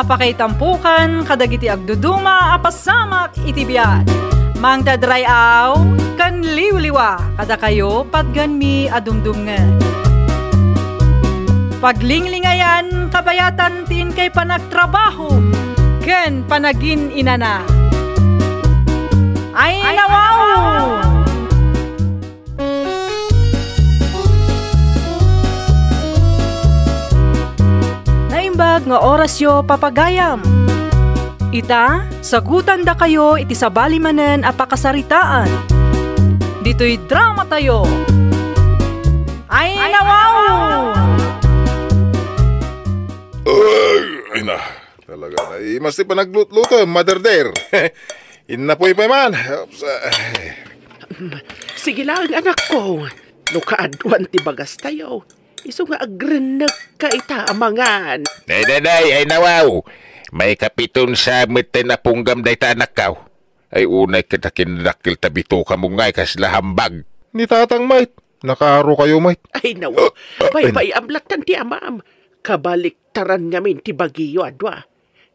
apakay tampukan, kadagiti agduduma, apasamak itibiyat. Mang dadrayaw, kan liwliwa, kada kayo patgan mi adumdumngan. Paglinglingayan, kabayatan tin kay panagtrabaho, ken panagin inana. Ay nawaw! Naimbag nga orasyo papagayam. Ita, sagutan da kayo iti sabali manen apakasaritaan. Dito'y drama tayo. Ay nawaw! Ay na, talaga na. Mas di pa naglutluto, mother there. Inapoy pa man. Sige lang, anak ko. Nukaaduan ti bagas tayo. Iso nga agrenag ka ita amangan. Nay, ay nawaw. May kapiton sa meten na punggam day ta anak kaw. Ay unay kita kinakil tabito ka mo ngay kasla hambag. Ni tatang mait. Nakaro kayo mait. Ay nawa, pay amlatan ti amam. Kabaliktaran ngamin ti bagiyo adwa.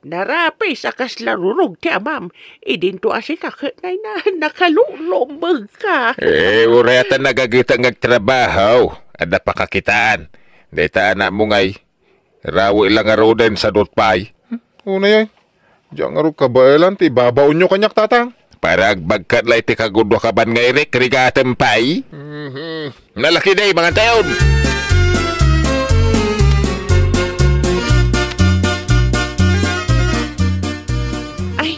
Narapay sa kaslarurog ti amam. Idinto asi kakanay na nakalulomag ka. Ureta nagagita ngagtrabaho. Ada pa kakitaan. Dayta anak mo ngay. Rawi lang aroden sa dotpay. Una yan. Diyan nga rin kabailan ti babaon nyo kanyak tatang. Para agbagkat lai ti kagudwa kaban nga irik rigatem pay. Nalaki day mga tayon. Ay,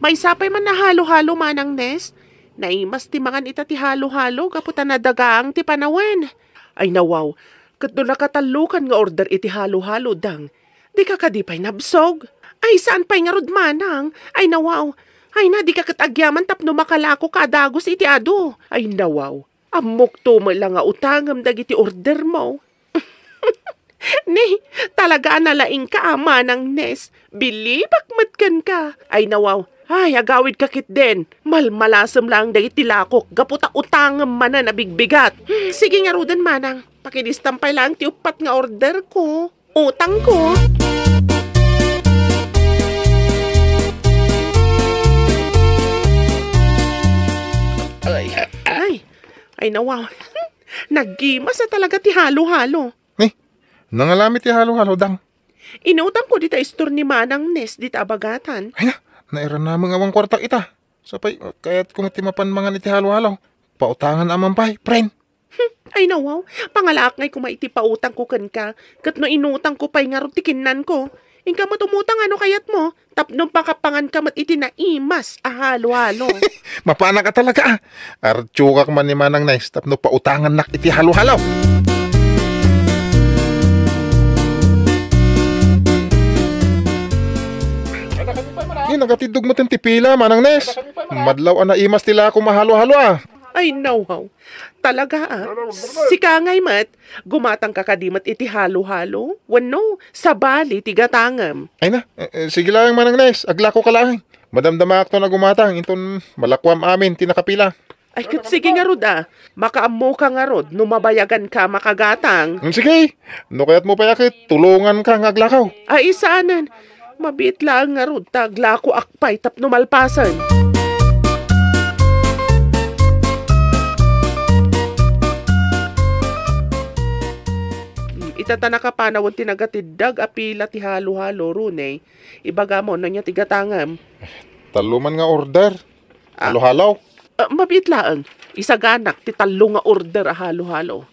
may sapay man na halo-halo manang Nes. Naimas ti mangan ita ti halo-halo kaputan na dagaang ti panawen. Ay nawaw, kat doon nakatalukan nga order iti halo-halo dang. Di ka kadipay nabsog. Ay saan pa'y nga rod manang? Ay nawaw, ay na di ka katagyaman tapno makalako kadagos iti ado. Ay nawaw, amok to mo lang nga utangam dagiti order mo. Ni, talaga nalaing ka ama ng Nes. Bilibak matkan ka. Ay nawaw, ay agawid kakit din. Malmalasam lang dagiti lakok. Gaputa utangam manan abigbigat. Sige nga rodan manang. Pakidistampay lang ti upat nga order ko. Utang ko. Ay nawaw. Naggimas na talaga ti halo-halo. Nangalamit ti halo-halo dang. Inutang ko dita istor ni Manang Nes dita abagatan. Ay na, nairan na mga awang kwartak ita. Sapay, kaya't kung itimapan mga iti halo-halo. Pautangan amang pay, friend. Ay nawaw, pangalak ngay kumaiti pautang ko kan ka. Kat no inutang ko pa'y nga tikinan ko. Inka matumutang ano kayat mo. Tapnong pakapangan ka mat iti na imas, halo-halo. Mapana ka talaga ah. Artsukak man ni Manang Nes, tapno pautangan nak iti halo-halo. Nagatidog mo tin tipila, Manang Nes. Madlaw ana imas tila ako mahalo-halo ah. Ay nawaw, talaga ah. Si Kangay mat, gumatang kakadimat iti halo-halo. Wano, sabali tigatangam. Ay na, sige lang Manang Nes, aglako ka lang. Madamdama ako na gumatang, inton malakwam amin, tinakapila. Ay kat sige nga rod ah, makaammo ka nga rod, numabayagan ka makagatang. Sige, no kaya't mo payakit, tulungan ka ng aglakaw. Ay isanan, mabit lang nga rod, taglako akpay tapno malpasan. Itatana ka pa na tinagatidag apila ti halo-halo runay. Ibaga mo na niya tigatangam. Taluman nga order. Halo-halo. Mabit lang. Isaganak ti talo nga order a halo-halo.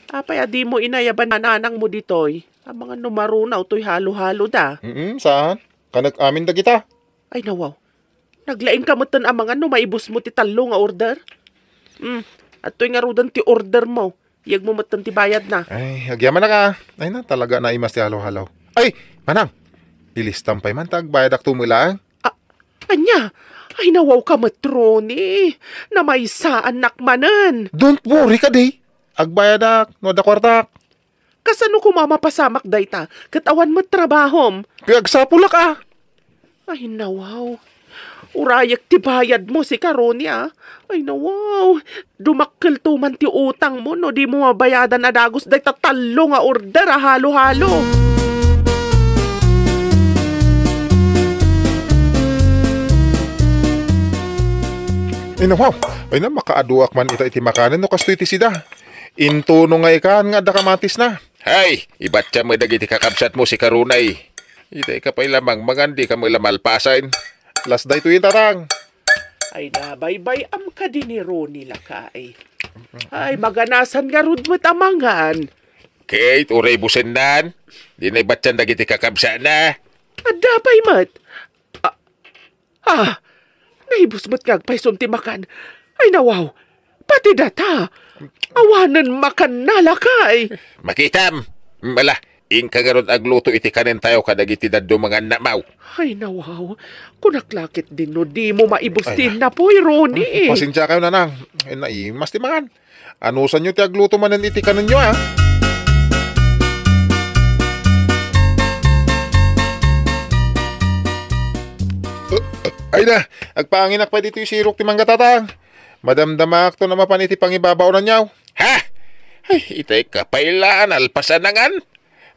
Apay adi mo inayaban nanang mo ditoy. Ang mga numarunaw to'y halo-halo da. Saan? Kanag-amin da kita. Ay nawaw. Naglaing kamutan ang mga maibos mo ti talo nga order. At to'y nga rudan ti order mo. Iyag mo matan ti bayad na. Ay, agyaman na ka. Ay na, talaga na imas ti halo-halo. Ay, Manang, ilistampay man tag bayad ak tumula. Anya, ay nawaw ka matroni. Na may saan nakmanan. Don't worry ka day. Agbayad ak, no da kwartak. Kasano ko mamapasamak dayta? Katawan mo trabahom. Kaya agsapulak ah. Ay nawaw. Urayak ti bayad mo si Karonia. Ay nawaw. Dumakkel to man ti utang mo no di mo mabayadan na dagos day tatalo nga order halo-halo. Ay na wow, ay na makaaduak man ita iti makanan no kasto iti sida. Into no nga ikan nga dakamatis na. Hay, iba't siya mo dagiti kakabsat mo si Karunay. Itay ka pa'y lamang mangandi ka mo lamalpasain. Last day to tatang. Ay na, bye-bye am ka din ni Ronnie lakay. Ay, maganasan nga rud mo't amangan. Kate, uray busendan. Di na iba't siya dagiti kakabsat na. Adapay mat. Naibus mo't ngagpaisom ti makan. Ay nawaw, pati data. Awanan makan na lakay. Makitam. Mala, ingkagarod agluto iti kanin tayo kadagiti daddo mga namaw. Ay nawaw, kunaklakit din no di mo maibus din na po, Ronnie. Pasensya kayo nanang. Ay naimas ti mangan. Anusan nyo ti agluto manan iti kanan nyo ha. Ay na, agpanginak pa dito yung sirok ti mangga tatang. Madamdamak to na mapaniti pangibabaw na nyaw. Ha? Ay, itay kapailan, alpasan nangan.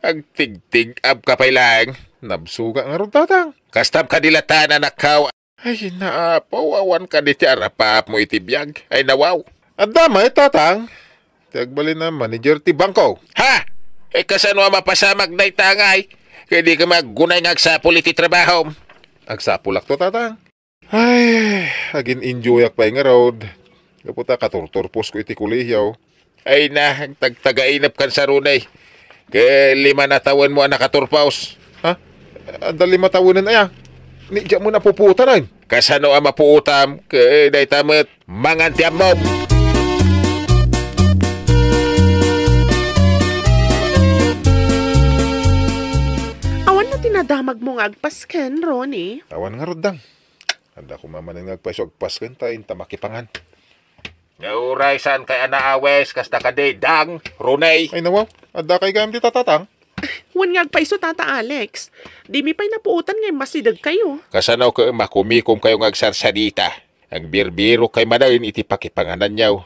Agtigtig ab kapailang. Nabsuga nga ron tatang. Kastam kadilatan na nakaw. Ay, naapawawan ka di ti arapap mo itibiyag. Ay, nawaw. At damay tatang. Tiagbalin na manager ti bangko. Ha? Eh, kasano mapasamag na itangay? Kaya di ka maggunay nga agsapol iti trabaho. Agsapulak to tatang. Ay, agin enjoyak pa nga road. Kaputa katurturpos ko iti kuliyaw. Ay na, tagtagainap kan sa runay. Kaya 5 na taon mo ang nakaturpaos. Ha? Dali matawunan aya. Ni diya mo na puputa rin. Kasano ang mapuutam, kaya day tamat mangantiam mo. Awan na tinadamag mo ngagpasken, Ronnie. Awan nga rodang. Anda ko mamanan ngagpaso agpasken ta inta makipangan. Nauray saan kay anaawes, kasta ka day dang, runay. Ay nawaw, adda kay gayam di tatatang. Wan ngagpaiso tata Alex. Di mi pa'y napuutan ngay masidag kayo. Kasano ka makumikom kayo ngagsarsarita. Ang birbiro kay manayin iti pakipanganan niyaw.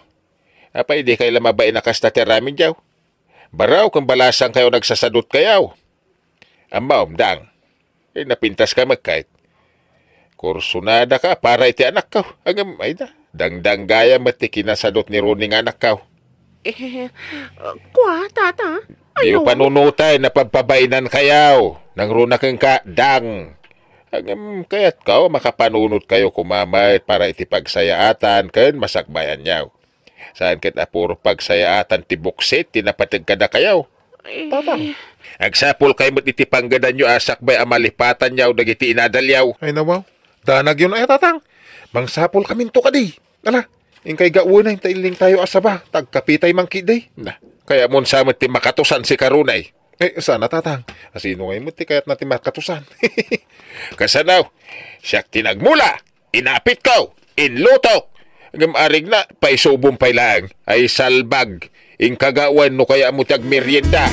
Apay di kay lamabay na kasta tiramin niyaw. Baraw kung balasang kayo nagsasadot kayaw. Amaom dang. Napintas ka magkait. Kursunada ka para iti anak ka. Agam, ay na. Dangdang gaya mati kinasadot ni Ronnie nga anak ka. Kwa, tata? Iyo panunutay na pagpabainan kayaw. Nang runa kang ka, dang. Agam, kaya't ka, makapanunot kayo kumamay para iti pagsayaatan kan masakbayan niyaw. Saan kita puro pagsayaatan ti buksit, tinapatag ka na kayaw. Tatang. Agsapol kayo mo't iti panggadan nyo asakbay amalipatan niyaw dagiti inadalyaw. Ay nawaw, danag yun ay tatang. Mangsapol kami to kadi. Ala, ingkay gauna yung tailing tayo asaba. Tagkapitay mangkiday. Na, kaya mon sa ti makatusan si Karunay. Eh, sana tatang. Asino ngayon mo ti kaya't natin makatusan. Kasanaw, siyak tinagmula, inapit ko, inlutok. Gamarig na, paisubong pailang, ay salbag. Ingkagawan no kaya mo tag merienda.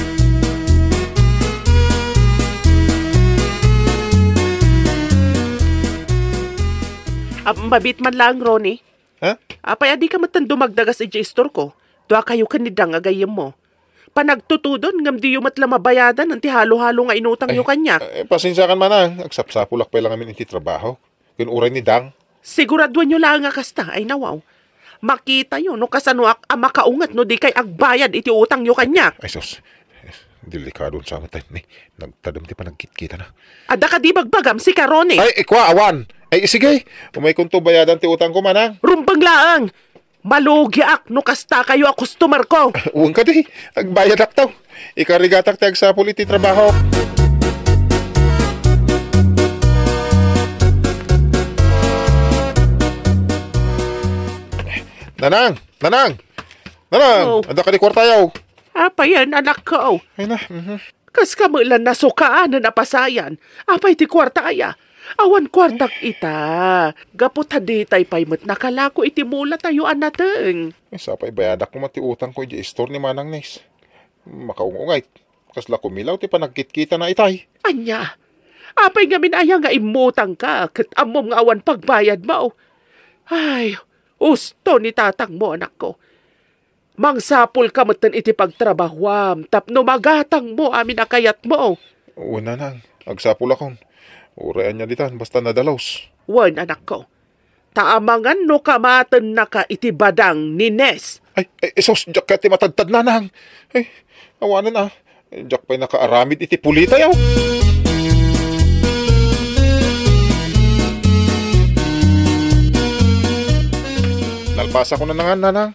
Mabit man lang, Ronnie. Ha? Apay adi ka matan dumagdagas i-gestor ko. Dua kayo kanidang agayem mo. Panagtutudon, ngam di yung matla mabayadan, ang ti halo-halo nga inutang yung kanya. Pasensya kan man ah. Agsapsapulak pa lang amin iti trabaho. Kun uray ni Dang. Siguraduan nyo lang nga kasta, ay nawaw. Makita yun, no kasanuak ang makaungat, no di kay agbayad iti utang yung kanya. Ay sus. Delikado sa amin tayo. Nagtadam ti pa nagkit-kita na. Ada ka di bagbagam si Karone. Ay, ikwa, awan. Ay, sige. Umay kung to bayadan ti utang ko man ah. Rumbang laang. Malugi ak, no kasta kayo a customer ko. Uwang ka di. Agbayad ak taw. Ikarigatak ti agsapul iti trabaho. Nanang! Nanang! Nanang! Oh. Ada ka di kwartayaw. Apa yan, anak ko. Ay na. Kas kamulan na sukaan na napasayan. Apay ti kwarta aya. Awan kwartak ita. Gapot haditay pay met nakalako iti mula tayo anateng. Sapay bayadak ko mati utang ko iti store ni Manang Nes. Makaungungay. Kasla kumilaw ti panagkit-kita na itay. Anya, apay nga minaya nga imutang ka. Kat amom nga awan pagbayad mo. Ay, usto ni tatang mo anak ko. Mangsapol ka matan iti pagtrabahwam. Tapno magatang mo amin akayat mo. Una nang. Agsapul akon. Urayan niya ditan. Basta nadalos. Wan anak ko. Taamangan no kamatan na ka iti badang ni Nes. Ay, sos, jak ka ti matagtad na nang. Ay, awanan ah. Jak pa'y nakaaramid iti pulita yaw. Nalpasa ko na nangan, nanang.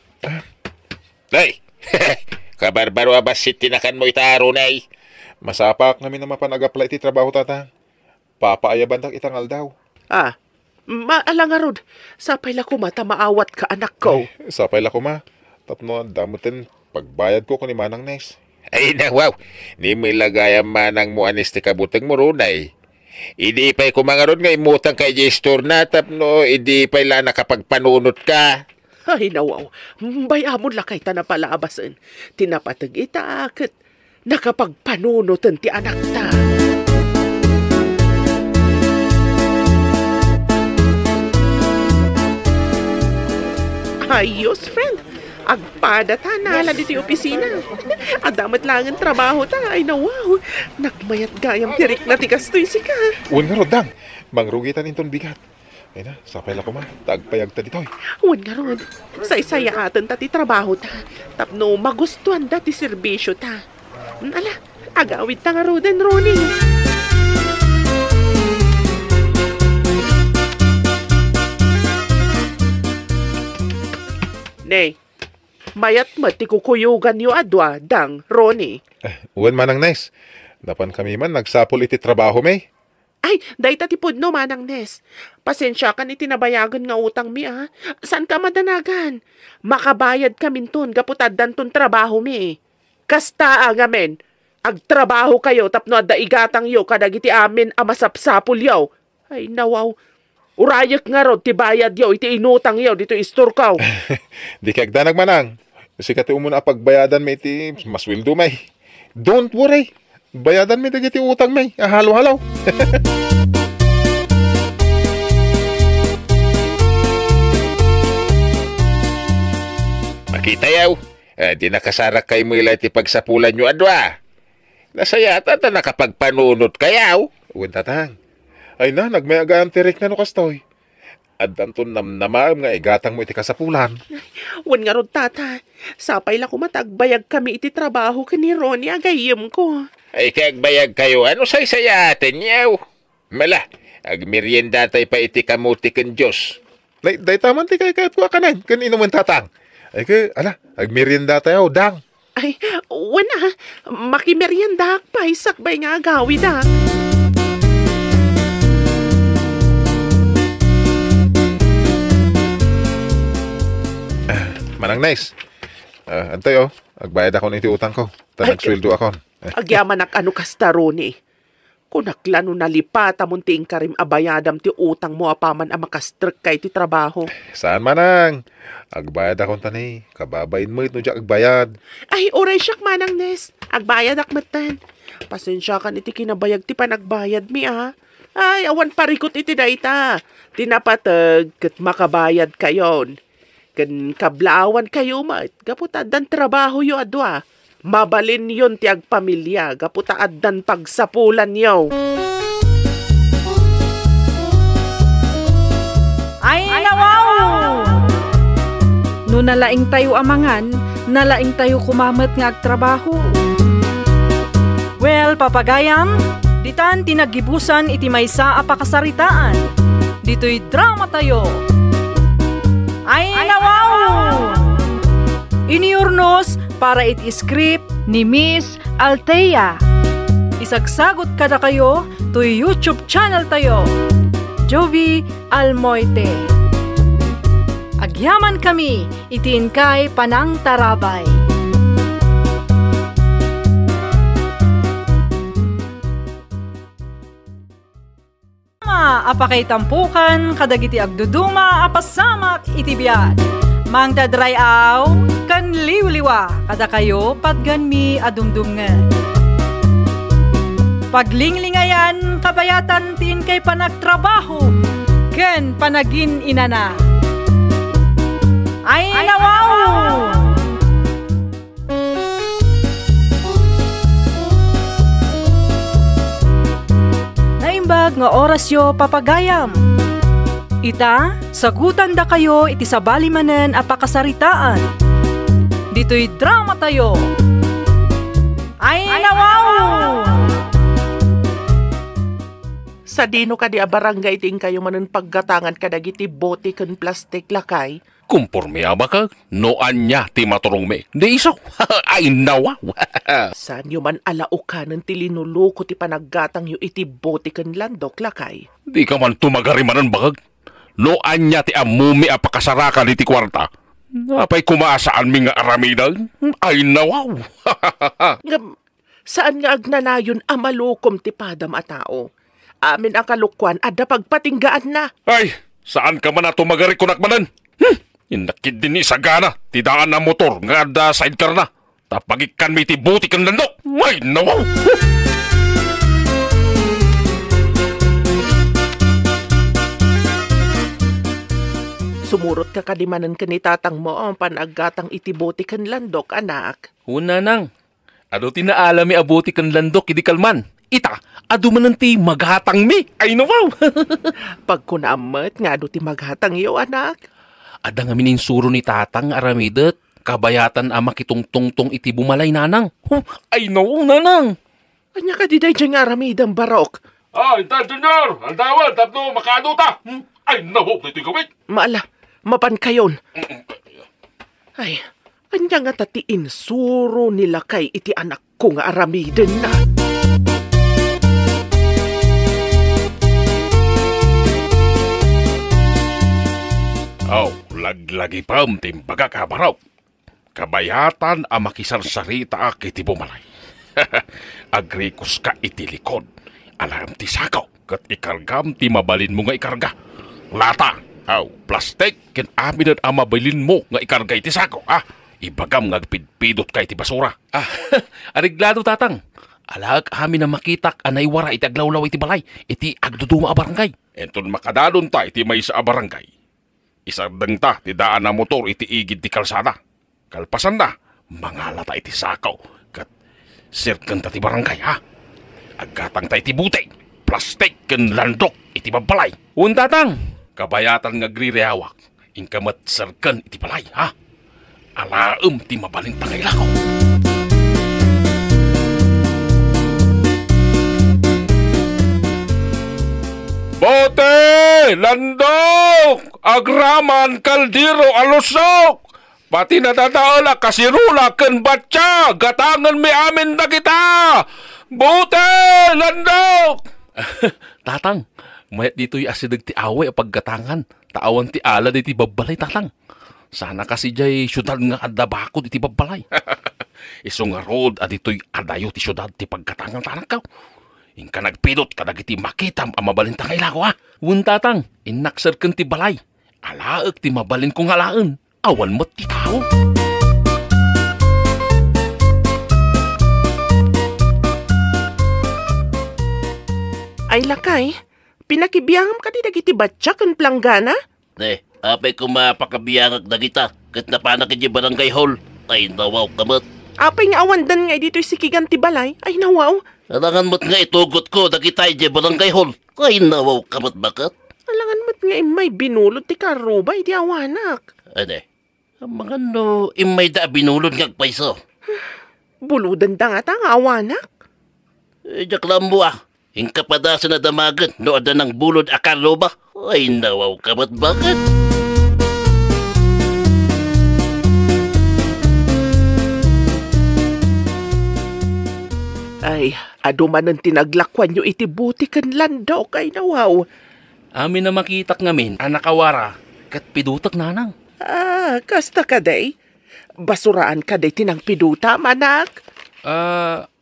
Ay, kabarbaro abasit tinakan mo itaro na eh. Masapak namin na mapanag-apply iti trabaho, tatang. Papaayaban tak itangal daw. Maalangarod. Sapay la ko mata maawat ka anak ko. Sapay la ko ma. Tapno, damutin pagbayad ko ni Manang Nes. Ay na, wow. Ni mo ilagay ang manang mo anis ti kabutang mo runay. Idi pa'y kumangarod nga imutang kay gestor na tapno, idi pa'y la nakapagpanunot ka. Ay nawaw, bayamon la kay ta na palaabasan. Tinapatag ita ket nakapagpanunutan ti anak ta. Ayos, friend. Agpada ta nala dito yung opisina. Adamat lang ang trabaho ta. Ay nawaw. Nagmayat gayam tirik na tikastoy si ka. Uwan nga rodang. Mangrugitan inton bigat. Ay na, sapay la ko ma. Tagpayag ta ditoy. Uwan nga ron. Say-saya atan ta ti trabaho ta. Tapno magustuhan da ti serbisyo ta. Ala, agawid ta nga roden, Ronnie. Nay, mayat mati kukuyugan yo adwa, dang, Ronnie. Uwan Manang Nes. Napan kami man nagsapol iti trabaho may. Ay, dahi tatipod no, Manang Nes. Pasensya ka ni tinabayagan nga utang mi, ah. San ka madanagan? Makabayad kamin ton, gaputaddan ton trabaho mi. Kasta agamen, agtrabaho kayo tapno adda igatang yo kadagiti amin amasapsapul yaw. Ay, nawaw. Urayak nga rod, tibayad yaw, iti inutang yaw, dito isturkaw. Di kagda nagmanang. Kasi umuna pagbayadan may iti maswildo may. Don't worry. Bayadan may dagiti utang may. Halo-halo. Makita yaw. Di nakasarak kay mo ila iti pagsapulan nyo adwa. Nasayata ta nakapagpanunot kayaw. Uwan tatang. Ay na, nagmayagayang tirik na no kastoy. At danton namnamaam nga igatang mo iti kasapulan. Wan nga rod, tata. Sapay la kumatagbayag kami iti trabaho kani Ronnie, agayim ko. Ay kagbayag kayo, ano say-sayatin yaw? Mala, agmerienda tay pa iti kamuti ken Diyos. Day taman ti kay kahit ko kanan. Kan inuman tatang. Ay ka, agmerienda tayo, dang. Ay, wana. Makimerienda pa, isakbay nga agawid, ah. Manang Nes. Antay agbayad ako ng iti utang ko. Nagsweldo ako. Agyaman ak ano kasta, Ronnie. Kung naklano nalipata mong tiing karim abayadam ti utang mo apaman ang makastrek kay ti trabaho. Saan manang? Agbayad akong tanay. Kababain mo ito dyan agbayad. Ay, oray siyak, Manang Nes. Agbayad akmatan. Pasensya kan iti kinabayag ti panagbayad mi, ah. Ay, awan parikot iti dayta. Tinapatag kat makabayad kayon. Kan kablaawan kayo mat. Gaputaddan trabaho yo adwa. Mabalin yon ti agpamilya. Gaputaaddan pagsapulan yo. Ay, nawaw! No nalaing tayo amangan, nalaing tayo kumamat nga agtrabaho. Well, papagayam, ditan tinagibusan iti maysa a pakasaritaan. Dito'y drama tayo. Ay, nawaw! Iniurnos para iti script ni Miss Althea. Isagsagot kada kayo to YouTube channel tayo. Jovi Almoite. Agyaman kami, itiin kay Panang Tarabay. Apakay tampukan, kadagiti agduduma, apasamak itibiyat. Mang dadrayaw, kan liwliwa, kada kayo patganmi adumdumngan. Paglinglingayan, kabayatan tin kay panagtrabaho, ken panagin inana. Ay, nawaw! Naimbag nga oras yo papagayam. Ita, sagutan da kayo iti sabali manen a pakasaritaan. Dito'y drama tayo. Ay nawaw! Sa dino ka di a barangay ting kayo manen paggatangan ka dagiti bote ken plastik lakay. Kumporme ama ka, noan niya ti maturong me. Di isaw, ay nawaw. Saan yu man alao ka ng tilinuluko ti panaggatang yu iti bote ken landok lakay. Di ka man tumagarimanan bakag. Noan niya ti amumi apakasarakan iti kwarta. Napay kumaasaan mi nga aramidan, ay nawaw. Saan nga agnanayon amalukom ti padam a tao? Amin ang kalukwan adda pagpatinggaan na. Ay, saan ka man na tumagari kunakmanan? Inakid din ni sagana, tidaan na motor nga da sidecar na. Tapagikan mi ti buti kang landok. Ay, nawaw! Sumurot ka kadimanan kanitatang mo ang panaggatang iti bote ken landok, anak. Una nang, ado tinaalami abuti kang landok, idi kalman. Ita, ado mananti maghatang mi. Ay, nawaw! Pagkunamet nga do ti maghatang iyo, anak. Ada nga mininsuro ni tatang aramidet, kabayatan ama kitong tungtong iti bumalay nanang. Ay, nawaw, nanang! Anya ka di day dyan nga aramidang barok. Ay, Junior! Aldawan, tatlo, makaduta! Ay, nawaw, dito gawin! Maala, mapan kayon. Ay, anya nga tatiin suro nila kay iti anak ko nga aramiden na. Oh, laglagi pa timbaga kabaraw. Kabayatan ang makisarsarita iti bumalay. Agrikos ka iti likod. Alam ti sakaw, kat ikargam ti mabalin mo nga ikarga. Lata, plastik, kin aminan ang mabalin mo nga ikarga iti sakaw, Ibagam nga pidpidot ka iti basura. Ariglado tatang. Alag amin na makitak anay wara iti aglawlaw iti balay, iti agduduma a barangay. Enton makadalon ta iti may sa barangay. Isardeng ta, ti daan na motor iti igid ti kalsada. Kalpasan na, mangalata iti sakaw. Kat sirken ta ti barangay, Aggatang ta iti butay, plastik ken landok iti babalay. Untatang, kabayatan nga agrirehawak. Inkamat sirken iti balay, Alaem ti mabaling tangay lakaw. Bote! Landok! Agraman! Kaldiro! Alusok! Pati natataala kasirula ken batya! Gatangan mi amin na kita! Bote! Landok! Tatang, mayat dito'y asidag ti away paggatangan. Taawan ti ala di ti babalay, tatang. Sana kasi jay syudad nga adabako di ti babalay. Iso nga road adito'y adayo ti syudad ti paggatangan, tanang ka. Inka nagpidot kadag iti makitam ang mabalintang kailako, Wuntatang, inaksar ken ti balay. Alaek ti mabalin kong halaan. Awan mo't ti tao. Ay lakay, pinakibiyangam ka di dagiti batya ken planggana? Apay ko mapakabiyangag na kita. Kat napanak iti barangay hall. Ay, nawaw kamat. Apay nga awandan nga dito'y sikigan ti balay. Ay nawaw. Alangan mo't nga itugot ko, dagitay di barangay hall. Ay, nawaw kamat bakat. Alangan mo't nga may binulot ti karubay di awanak. Ane, ang mga no, imay da binulod ngagpaiso. Buludan da nga nga awanak. Diyak lang mo Ingkapadasan na damagan, no ada ng bulod akaroba. Ay, nawaw kamat bakat. Ay, aduman ang tinaglakwan nyo iti buti kan landok. Ay, nawaw. Amin na makitak ngamin, anakawara, kat pidutak nanang. Kasta ka day? Basuraan ka day tinang piduta, manak?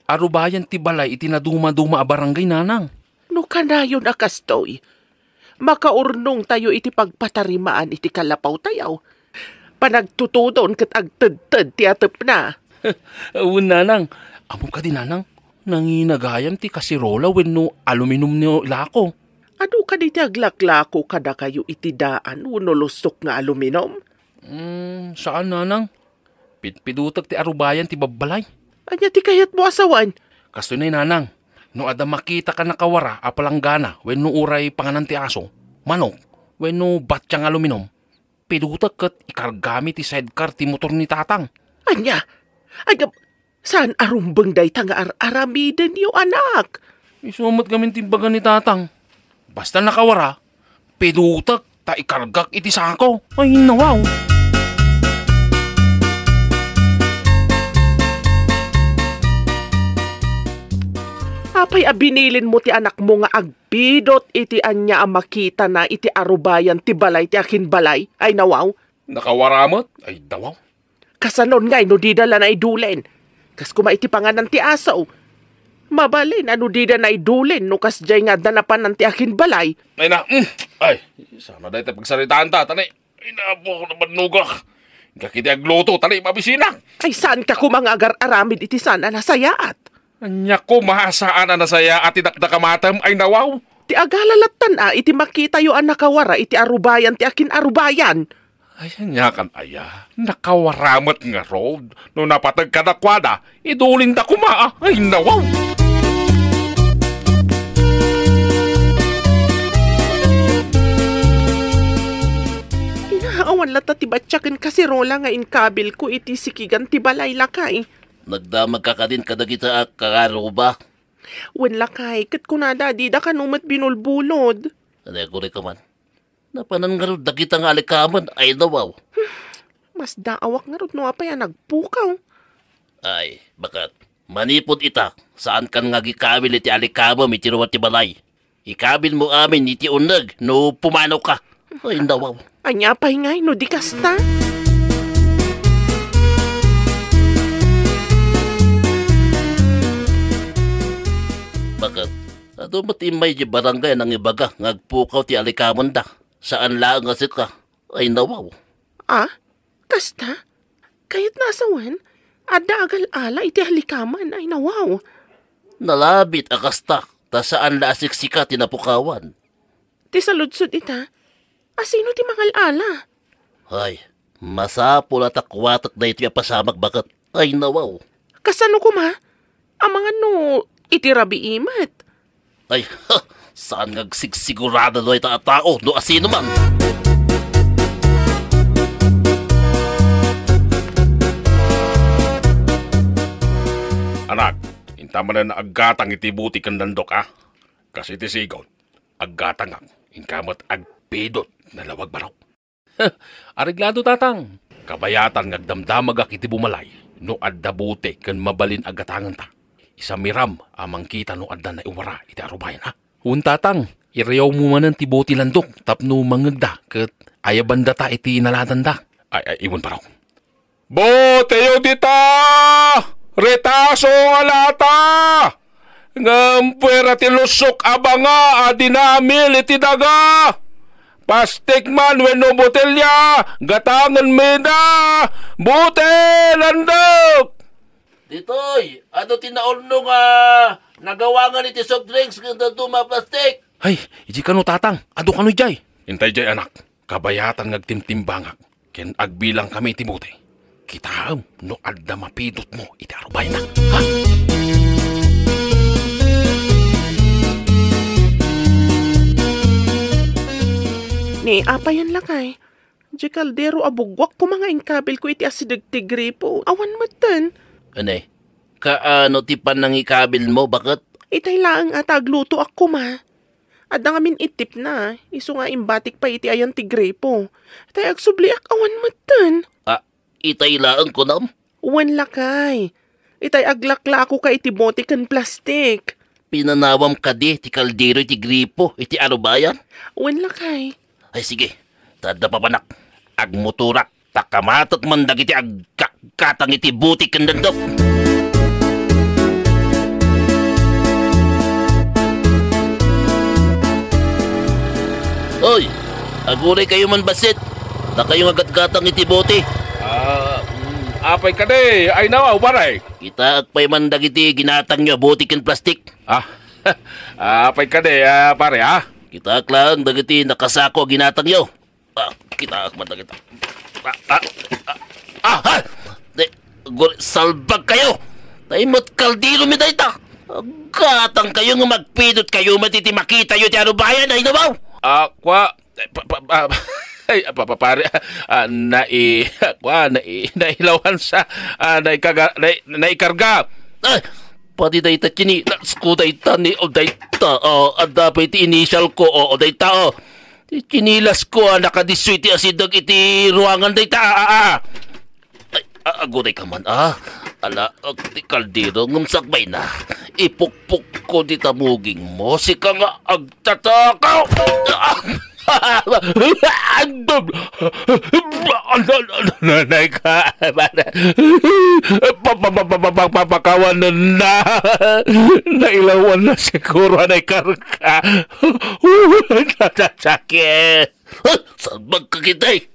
Arubayan ti balay, itinaduma-duma a barangay nanang. No kanayon akastoy. Makaurnong tayo iti pagpatarimaan iti kalapaw tayaw. Panagtutudon kat agtad-tad ti atep na. Nanang, amo ka din nanang. Nanginagayam ti kasirola wenno aluminum niyo ilako. Ado ka di ti aglaklako kada kayo iti daan wenno lusok nga aluminum? Saan nanang? Pitpidutak ti arubayan ti babalay. Anya ti kayat mo asawan? Kasto na nanang, no ada makita ka nakawara apalanggana wenno uray panganan ti aso, manok, Wenno batya nga aluminom. Piduta kat ikargami ti sidecar ti motor ni tatang. Anya, ay saan arumbang day nga aramiden niyo anak? Isumat kami timbagan ni tatang. Basta nakawara, piduta ta ikargak iti sako. Ay nawaw. Apay abinilin mo ti anak mo nga agbidot iti anya ang makita na iti arubayan ti balay ti akin balay. Ay nawaw. Nakawaramot? Ay dawaw. Kasanon ngay no didala na idulen. Kas kuma iti panganan ti asaw. Mabalin ano dida na idulen no kas jay nga danapan ng ti akin balay. Ay na, ay, sana dahil tayo pagsaritaan ta, tanay. Ay napo ko naman nugak. Kakiti agluto, tanay mabisina. Ay saan ka kumang agar-aramid iti sana nasayaat? Anya ko, mahasaan na nasaya at tinakdakamatam ay nawaw. Ti agalalatan iti makita yo ang nakawara iti arubayan ti akin arubayan. Ay, anya kan aya. Nakawaramat nga road. No napatag ka na kwada, iduling da kumaa. Ay nawaw. Inaawan lata ti batyakin kasi rola nga inkabil ko iti sikigan ti balay lakay. Nagdamag ka din kadagita kakaro ba? Wen lakay, kat kunada di da kanumat binulbulod. Ano ko rin ka man? Napanan nga rin dagita nga alikaman ay nawaw. Mas daawak nga rin no apay nagpukaw. Ay, bakat manipod ita saan kan nga gikabil iti alikama iti ruwat ti balay. Ikabil mo amin iti unag no pumanaw ka. Ay nawaw. Anya pay ngay no di kasta. Bakit? Ato matimay di barangay nang ibaga ngagpukaw ti alikaman da. Saan lang nga ka? Ay nawaw. Ah? Kasta? Kayat nasawan? Ada agal ala iti halikaman ay nawaw. Nalabit akasta ta saan la asiksika tinapukawan. Ti saludsod ita? Asino ti mangal ala? Ay, masapul at akwatak na ito pasamak bakit? Ay nawaw. Kasano kuma? Ang mga no iti rabi imat. Ay, saan ngagsigsigurado no ita tao no asino man? Anak, intaman na aggatang iti buti kan dandok ha. Kasi iti sigaw, aggatang ang inkamot agpidot na lawag baraw. Areglado tatang, kabayatan ngagdamdamag ak iti bumalay, no adda buti kan mabalin agatangan ta. Isa miram amang kita no adda na iwara iti arubayan ha. Tatang, iriyaw mo manan ti buti landok, tapno mangagda, kat ayabanda ta iti inalatan da. Ay, iwan baraw. Boteyo dita! Retaso alata! Ngampwera ti lusok abanga adinamil iti daga! Pastik man wenno botelya! Gatangan meda! Bote landok! Ditoy, ano tinaulno nga nagawangan iti soft drinks kanda tuma plastic? Ay, iji kano tatang, ado kano jay? Intay jay anak, kabayatan ngagtimtimbangak, ken agbilang kami timuti. Kitaam, no adda mapidot mo, iti arubay na, ha? Ni, apayan lakay. Di kaldero abugwak ko mga inkabil ko iti asidag ti gripo. Awan matan. Anay, kaano ti panangikabil mo, bakit? Itay lang at agluto ako ma. At ngamin itip na. Iso nga imbatik pa iti ayan ti gripo. Itay agsubliak awan matan. Itay laan ko nam? Wan lakay. Itay aglakla ako ka iti bote kan plastik. Pinanawam ka di, ti kaldero iti gripo, iti arubayan? Wan lakay. Ay sige, tada pa panak. Agmuturak, takamatot man dagiti agkakatang iti butik kan dandok. Oy, aguray kayo man basit. Na kayong agat-gatang iti buti. Apay ka de, ay nawaw, baray. Kita agpay man dagiti ginatang nyo butik kan plastik. Apay ka de, pare, ha? Kita lang dagiti nakasako ginatang nyo. Kita man dagiti. Salbag kayo! Taimot kaldiro mi dayta! Gatang kayo nga magpidot kayo matiti makita yun ti anubayan ay nabaw! Pare, nailawan sa, naikarga. Ay, pati dayta chini, ko dayta ni o dayta, dapat iti initial ko, o dayta, chinilas ko, nakadiswiti asidag iti ruangan dayta, Ay, aguday ka man, ala, ti kaldero, ngumsakbay na, ipukpuk ko di tamuging mo, sika nga agtatakaw, Nanay ka, papakawan na, nailawan na siguro, nanay karka. sakit. Sabag ka kitay.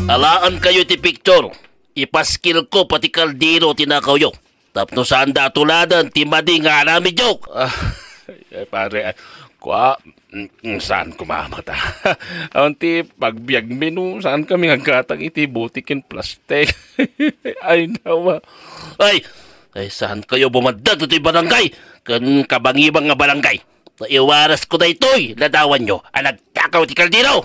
Alaan kayo ti picture. Ipaskil ko pati kaldero tinakaw yo. Tapno saan datuladan ti madi nga namin joke. Pare, saan kumamata? Auntie, pagbiag menu, saan kami nagkatang iti butikin plastic? Ay, nawa. Ay, saan kayo bumadag ito'y barangay? Kan kabangibang nga barangay. Iwaras ko na ito'y ladawan nyo. Nagtakaw ti kaldero.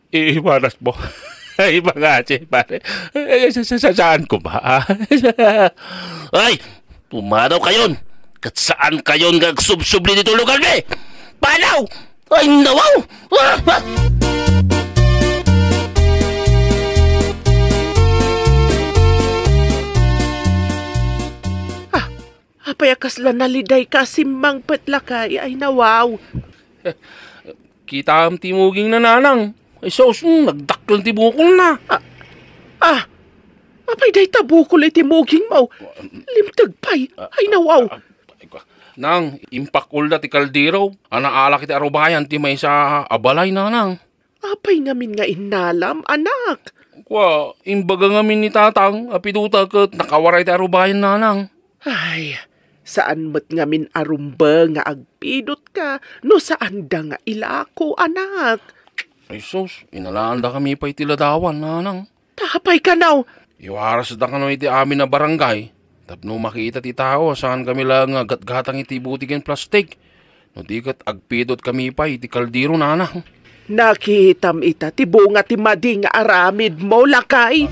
Iwaras mo. Ay, mga che, pare. Saan ko ba? Ay, pumaraw kayon. Kat saan kayon gagsubsubli dito lugar ni? Palaw! Ay, nawaw! Apayakas lang naliday ka simbang petlakay, ay nawaw. Kita ang timuging nananang. Ay, sos, nagdaklan tibukol na. Apay day tabukol iti muging mo. Limtag pay, ay nawaw. Nang, impakul na ti kaldero. Anaala kiti arubayan ti may sa abalay nanang. Apay ngamin nga inalam, anak. Imbaga ngamin ni tatang, apiduta kat nakawaray ti arubayan nanang. Ay, saan mo't ngamin arumba nga agpidot ka, no saan da nga ilako, anak. Ay sos, inalaan da kami pa itiladawan, nanang. Tapay ka now. Iwaras da kano iti amin na barangay. Tapno makita ti tao, saan kami lang gatgatang iti butikin plastik. No di kat agpidot kami pa iti kaldero, nanang. Nakitam ita, ti bunga ti madi nga aramid mo, lakay.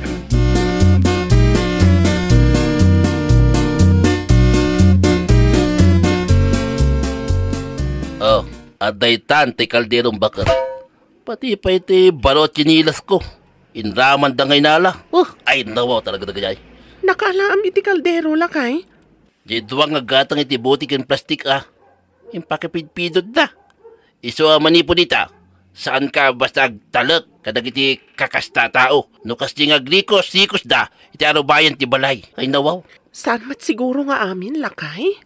Aday tan ti kalderong bakar. Pati pa iti barot chinilas ko. Inraman da ngay nala. Ay nawaw talaga dagayay. Nakalaam iti kaldero, lakay. Di duwang agatang iti butikin plastik Impakipidpidod da. Iso manipo dita. Saan ka basta agtalak kadag iti kakasta tao. No kasi nga glikos da. Iti arubayan ti balay. Ay nawaw. Saan mat siguro nga amin, lakay?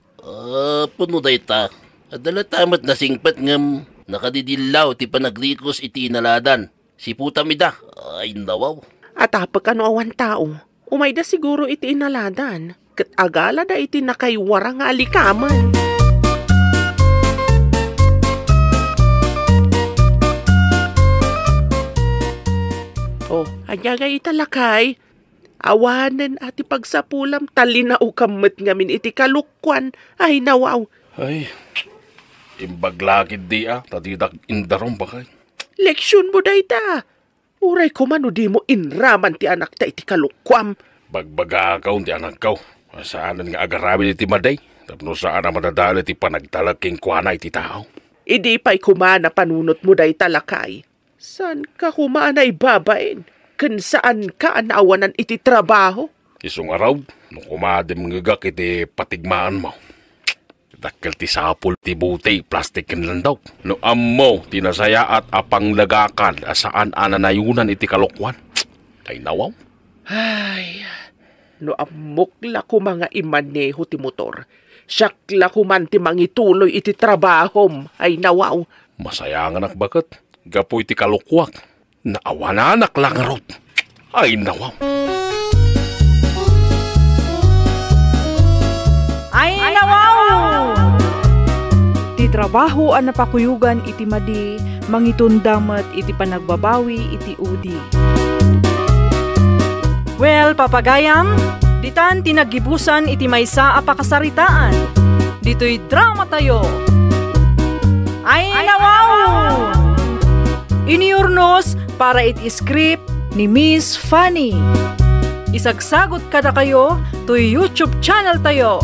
Puno da ita. Adala tamat na singpat ngam nakadidilaw ti panaglikos iti inaladan. Si puta mi da. Ay nawaw. At apag ano awan tao, umay da siguro iti inaladan. Kat agala da iti nakaywara nga alikaman. Ayaga italakay. Awanan ati pagsapulam talinaw kamot ngamin iti kalukwan. Ay nawaw. Ay, imbaglakid di tatidak indarong bakay. Leksyon mo day ta. Uray ko man di mo inraman ti anak ta iti kalukwam. Bagbagakaw ti anak kaw. Saanan nga agaramin iti maday. Tapno saan na madadala ti panagdalaking kuana iti tao. Idi pa'y kumana panunot mo day talakay. San ka kumana ibabain? Kan saan ka anawanan iti trabaho? Isong araw, nung kumadim ngagak iti patigmaan mo. Dakkel ti sapul ti buti, plastikin lang daw. No ammo, tinasaya at apang lagakan asaan ananayunan iti kalokwan. Ay nawaw. Ay, no amukla ko mga imaneho ti motor. Siyakla ko man ti mangituloy iti trabahom. Ay nawaw. Masaya nga nakbakat. Gapoy ti kalukwak. Naawananak lang rot. Ay nawaw. Ay nawaw! Ti trabaho ang napakuyugan iti madi, mangitundamat iti panagbabawi iti udi. Well, papagayam, ditan tinagibusan iti maysa a pakasaritaan. Dito'y drama tayo. Ay nawaw! Iniurnos para iti script ni Miss Fanny. Isagsagot kada kayo to YouTube channel tayo.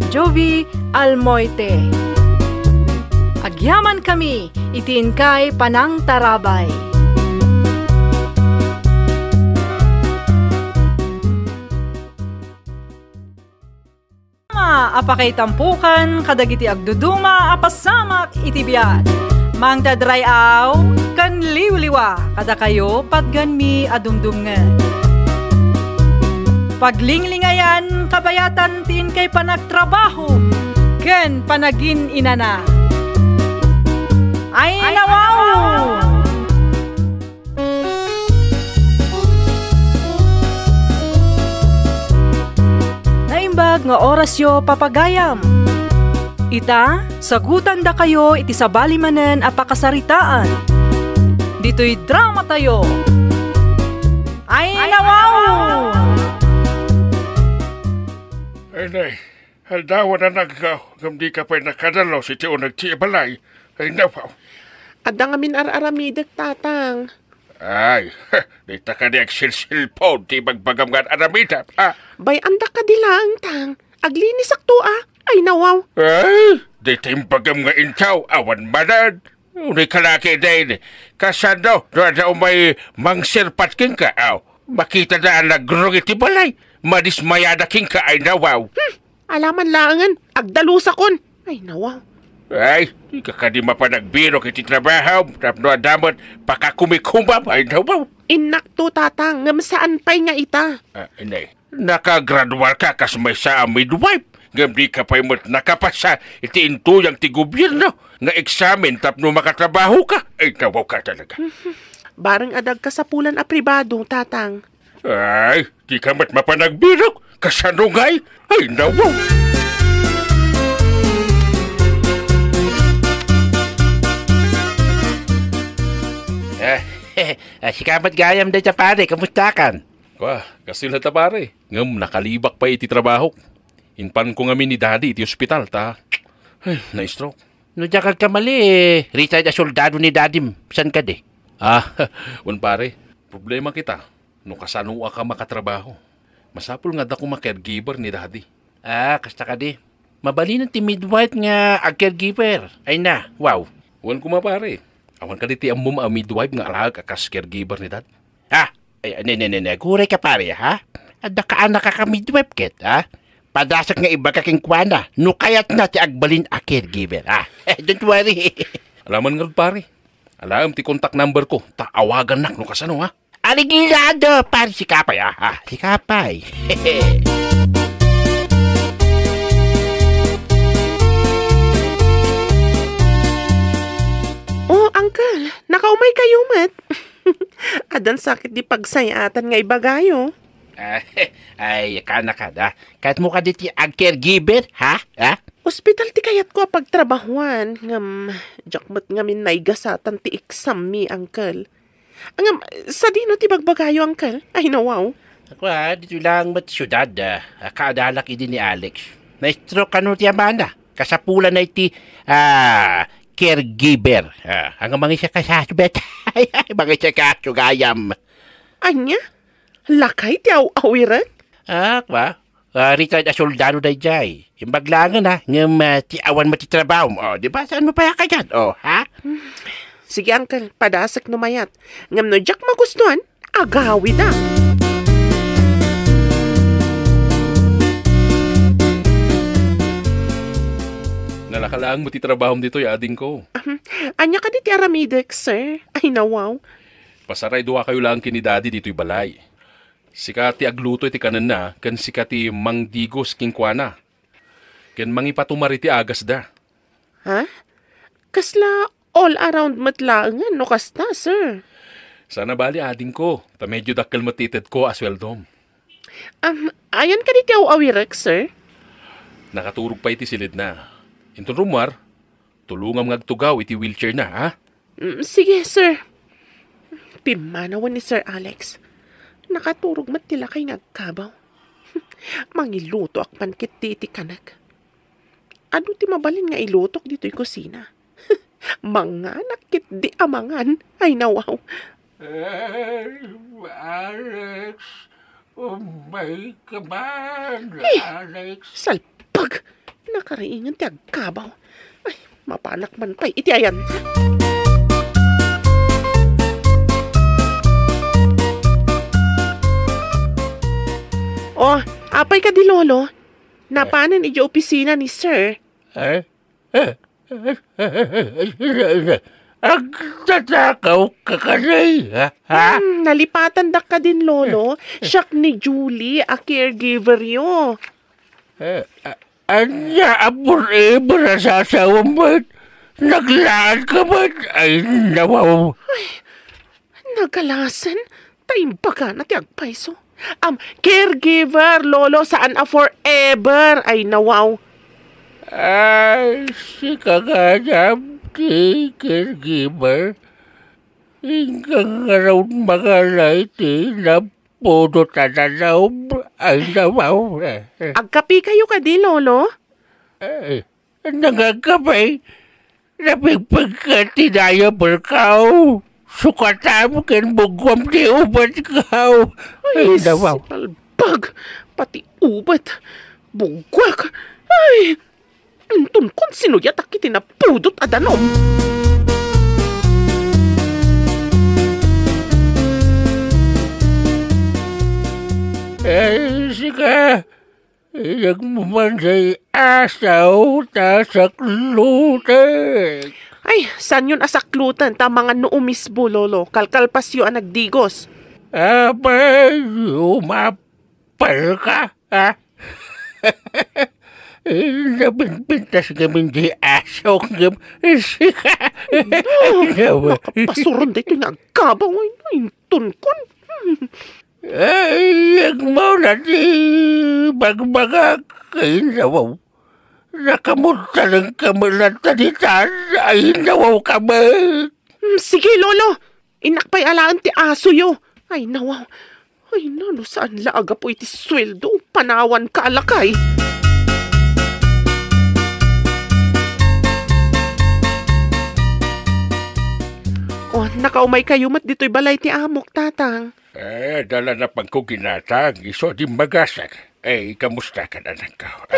Jovi Almoite. Agyaman kami, itiin kay Panang Tarabay. Apakay tampukan, kadagiti agduduma, apasamak itibiyat. Mang dadrayaw, kan liwliwa, kada kayo patgan mi adumdumngan. Paglinglingayan, kabayatan tin kay panagtrabaho, ken panagin inana. Ay nawaw! Naimbag nga orasyo papagayam. Ita, sagutan da kayo iti sabalimanen a pakasaritaan. Dito'y drama tayo. Ay nawaw! Ay, nay. Haldawa na nagkaw. Gamdi ka pa'y nakadalaw si Tiyo nagtibalay. Ay, napaw. Adang amin ar-aramidek, tatang. Ay, dita ka di agsilsilpon. Di magbagam nga aramita. Bay, anda ka dilang, tang. Aglinis akto, Ay, nawaw. Ay, dita yung bagam nga intaw. Awan manad. Uni kalaki din. Kasano, doon may mangsirpat king ka. Makita na ang nagrong iti balay. Madismayada king ka ay nawaw. Alaman langan, agdalusakon. Ay, nawaw. Ay, di ka di mapanagbiro kiti trabaho. Tapno adamot, pakakumikumab. Ay, nawaw. Inakto, tatang. Ngam saan pa'y nga ita? Inay, nakagradual ka kas may sa midwife. Ngam di ka pa'y mo't nakapasa iti intuyang ti gobyerno. Nga eksamen tapno makatrabaho ka. Ay, nawaw ka talaga. Barang adag ka sa pulan a pribado, tatang. Ay, di ka mo't mapanagbiro. Kasanungay. Ay, nawaw. Sikamat gayam da siya pare, kamusta kan? Wah, kasi na pare. Ngam, nakalibak pa iti trabaho. Inpan ko ngamin ni daddy iti ospital, ta. Ay, na-stroke. No diya kag kamali, retired na soldado ni dadim. San ka de? Wan pare, problema kita. No kasanua ka makatrabaho. Masapul nga da ko ma-caregiver ni daddy. Kasta ka de. Mabali ng ti midwife nga ag-caregiver. Ay na, wow. Wan ko pare. Awan ka diti amom a midwife nga alag akas caregiver ni dad. Guray ka pare, ha? Ada ka anak ka midwife ket, ha? Padasak nga iba kaking kwana, no kayat na ti agbalin a caregiver, ha? Don't worry. Alaman nga pare. Alam ti contact number ko, taawagan nak no kasano, ha? Aligilado, pare si Kapay, ha? Si Kapay. Oh, uncle, nakaumay kayo, mat. Adan sakit di pagsayatan nga ibagayo. Ay, kana ka da. Kahit mo ka diti ag-caregiver, ha? Hospital ti kayat ko pagtrabahuan. Ngam, jakmat ngamin naigasatan ti exam mi, uncle. Ngam, sa dino ti bagbagayo, uncle? Ay, nawaw. Ako dito lang mat syudad. Kaadalak idi ni Alex. Na-stroke ka no ti amana. Kasapulan na iti, caregiver. Hanggang mga siya kasasubet. Ay, mga siya kasugayam. Anya? Lakay ti awiran? Retired na soldado na jay. Imbaglangan ha, ngam ti awan mo ti trabaho mo. Di ba? Saan mo pa ka dyan? Ha? Sige, uncle, padasak no mayat. Ngam no jak magustuhan, agawi na. Nalakalaan mo ti trabaho dito, ading ko. Anya ka di ti aramidek, sir? Ay, nawaw. Pasaray duwa kayo lang kini daddy dito'y balay. Sika ti agluto iti kanan na, kan sika ti mangdigos kingkwana. Ken mangipatumari ti agas da. Ha? Kasla all around matlaangan, no kasta, sir? Sana bali ading ko, ta medyo dakkel matited ko asweldom. Ayan ka di ti awirek, sir? Nakaturog pa iti silid na. Inton rumar, tulungam ngagtugaw iti wheelchair na, ha? Sige, sir. Pimanawan ni Sir Alex. Nakaturog mat tila kay nagkabaw. Mangiluto ak pankit ti kanak. Ano ti mabalin nga ilutok dito'y kusina? Mga nakit di amangan. Ay nawaw. Alex, umay ka ba, Alex? Salpag! Nakariingan ti agkabaw. Ay, mapanak man pa'y iti ayan. Oh, apay ka di lolo. Napanan iti opisina ni sir. Ang tatakaw ka kanay, ha? Nalipatan dak ka din lolo. Siyak ni Julie, a caregiver yo. Anya, forever na sasawa mo. Naglaan ka ba? Ay, nawaw. Nagalasan? Taimpa ka na ti agpaiso. Caregiver, lolo, saan a forever? Ay, nawaw. Ay, si kaganam, ti caregiver. Hinggang araw magalay ti na puno tananaw. Ay, nawaw. Agkapi kayo ka di, lolo? Ay, nangagkapay. Napigpagkatinaya berkau. Sukatam ken bugwam ti ubat kau. Ay, nawaw. Salbag, pati ubat. Bugwak. Ay, antun kon sinuyat akiti na pudot adanom. Ay, sika. Nagmamansay asaw ta saklutek. Ay, saan yun asaklutan? Ta mga nuumisbo, lolo. Kalkalpasyo ang nagdigos. Abay, umapal ka, ha? Napinpintas kami di asok ng sika. Nakapasuron dito yung nagkabaw. Ay, tunkon. Ay, ang mo na di bagbaga kayo nawaw. Nakamunta ng kamalantanitan. Ay, nawaw kami. Sige, lolo. Inakpay alaan ti aso yo. Ay, nawaw. Ay, nano saan laaga po iti sweldo. Panawan ka alakay. Oh, nakaumay kayo mat dito'y balay ti amok, tatang. Dala na pang ko ginatang. Iso di magasan. Ay, kamusta ka na nang kao?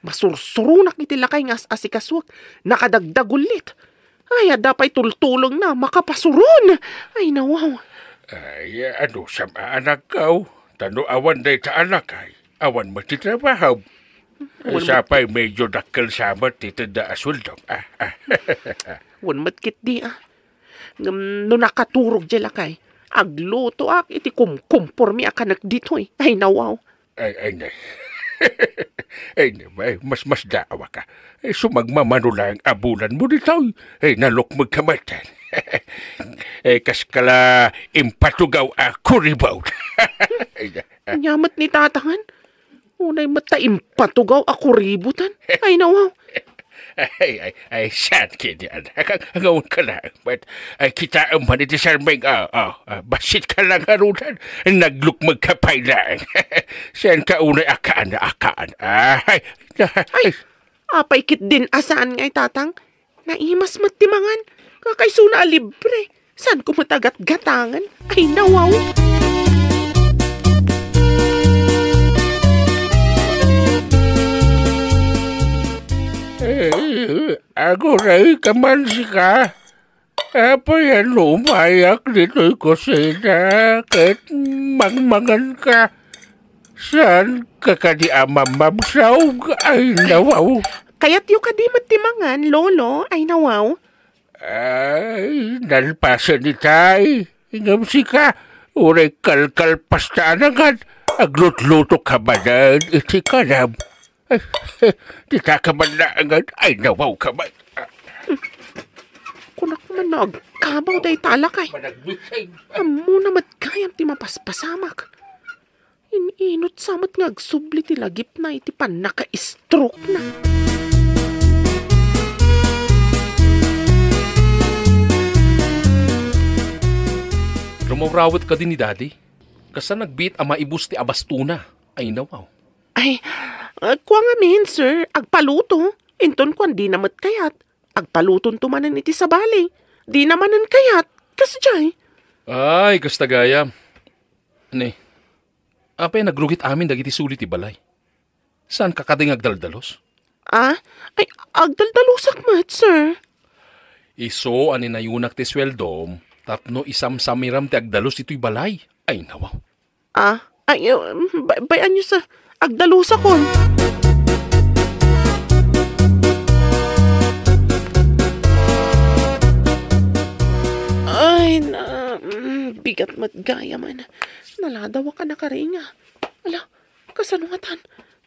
Masursurunak iti lakay nga asikaswak. Nakadagdagulit. Ay, adapay tultulong na makapasuron. Ay, nawaw. Ay, ano sa anak kao? Tano awan day ta anak ay. Awan mo ti trabaho. Sapay medyo dakkel samat ti tada aswaldong. Wan matkit di no nakaturog di lakay. Agluto ak iti kumpormi akanak dito eh. Ay, nawaw. Ay, mas daawa ka. Sumagmamano lang abulan mo dito. Nalok magkamatan. Kaskala impatugaw ako ribaw. Nyamat ni tatangan. Unay mata impatugaw ako ributan. Ay, nawaw. Ay, saan kini anak? Hangawin ka lang. But, kita ang maniti sarmeng, basit ka lang harunan. Naglukmag ka pa lang. Saan ka unay akaan? Ay, apay kit din asaan ngay tatang. Naimas matimangan. Kakaysuna libre. Saan ko matagat-gatangan? Ay, nawaw. Ako rin kaman sika. Apa yan lumayak dito'y kusina. Kahit mangmangan ka. Saan ka di amamamsaw? Ay, nawaw. Kaya't yung kadimat timangan, lolo. Ay, nawaw. Ay, nalpasan ni tay. Ingam sika. Uray kalkalpas na anagan. Aglutluto ka ba na iti kanam? Di ka man na agad. Ay, nawaw ka man. Kunak man nagkabaw day talakay. Amo na madkayam ti mapaspasamak. Ininot samat nga agsubli ti lagip na iti pan naka-stroke na. Rumawrawat ka din ni Daddy? Kasa nagbit ang maibus ti abastuna. Ay nawaw. Ay, kuwa nga min, sir, agpaluto. Inton kuwan di namat kayat. Agpaluton tumanan iti sa bali. Di namanan kayat. Kasjay. Ay, kasta gaya. Ani, apay nagrugit amin dagiti sulit ti balay. Saan kakading agdaldalos? Ay, agdaldalusak mat, sir. Iso, ani na yunak ti sweldom, tapno isam-samiram ti agdalos ito'y balay. Ay nawaw. Bayan niyo sa agdalusak kon. Ay, bigat matgaya man. Naladawa ka na karinga. Ala, kasanungatan.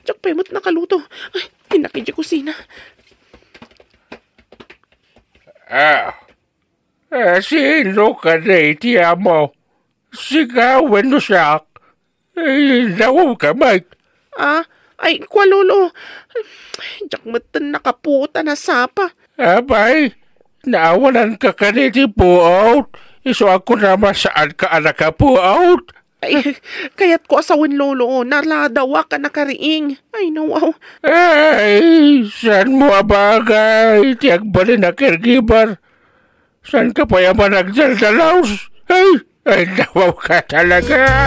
Diyak pa mo't nakaluto. Ay, hinakidya kusina. Sino ka na iti amo? Sigawan no siya. Nawaw ka, Mike. Ay, kwa lolo. Diyak matan nakaputa na sapa. Abay, naawalan ka kaniti puot. Iso ako naman saan ka anak ka puot. Ay, kaya't ko asawin lolo. Naladawa ka na kariing. Ay, nawaw. Ay, saan mo abagay? Tiyak ba rin na caregiver? Saan ka pa yaman nagdaldalaos? Ay, nawaw ka talaga.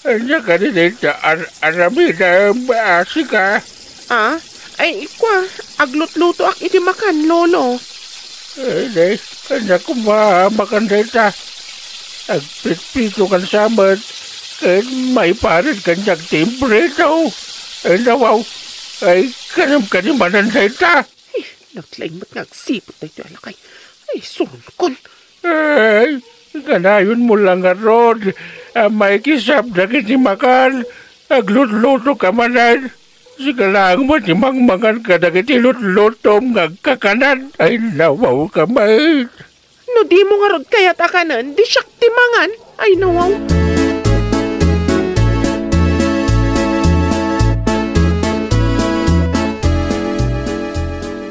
Anya ka rin ito, arami na maasi ka. Ay, ikwa, aglutluto ak iti makan, lolo. Ay, anya ko makan dito. Agpit-pito kan samat. Kahit may parit kanyang timbre ito. Ay, nawaw. Ay, kanam-kanimanan dito. Naglaing mat ngagsipot na ito, alakay. Ay, sunkon. Ay, kanayon mo lang nga rod. May kisap na kiti makan. Aglut-luto ka manan. Sikalang mo timang-mangan ka na kiti lut-lutom ngagkakanan. Ay, nawaw ka, mate. No di mo nga rod kaya't akanan, di siyak timangan. Ay, nawaw.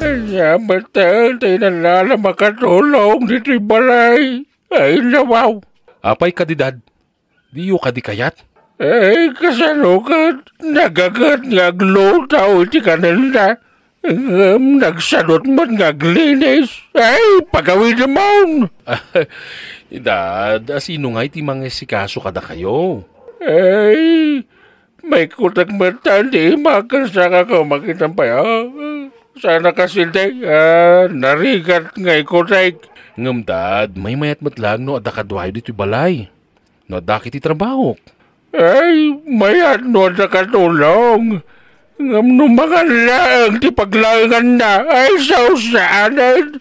Ay, matang tayo nalala makatulong dito balay. Ay, nawaw. Apay kadidad, diyo ka di kayat? Ay, kasalukan. Nagagat ngaglutaw iti kananda. Nagsadot mo't ngaglinis. Ay, pagawin naman. Dad, sino nga iti mga sikaso kada kayo? Ay, may kutak mata, di makasaka ka makitang payo. Sana kasi di, narigat nga ikutak. Ngam dad, may mayat matlang no adda kadwayo dito balay. No adda kiti trabaho. Ay, mayat no adda katulong. Ngam no mga lang, di paglangan na. Ay, sausanan.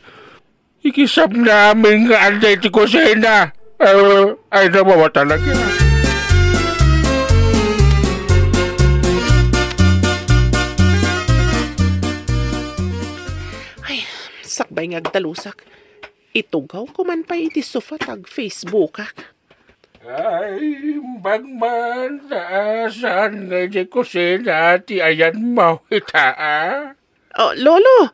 Ikisap namin nga anday ti kusina. Ay, nabawa talaga. Ay, sakbay ngagdalusak. Itugaw ko man pa iti sofa tag Facebook ak. Ay, bagman, saan nga di kusina ti ayan mo itaa? Lolo,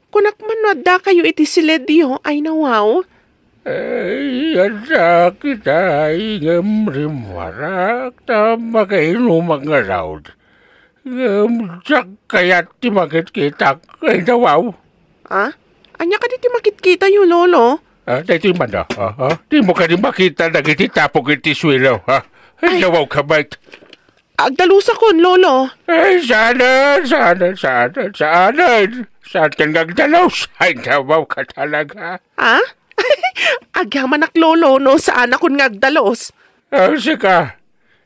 kunak man no adda kayo iti siledyo, ay nawaw. Ay, adda kita ingamrimwarak na makainumak nga raud. Sak kayat ti makit kita, ay nawaw. Anya ka diti makit-kita yung lolo? Dito man na, di mo ka di makita na gititapog iti swilo, ha? Ay, nawaw ka, mate. Agdalusa kon, lolo. Ay, sana. Saan ka nagdalaws? Ay, nawaw ka talaga. Agyaman ak lolo, no? Saan akong ngagdalos? Sika,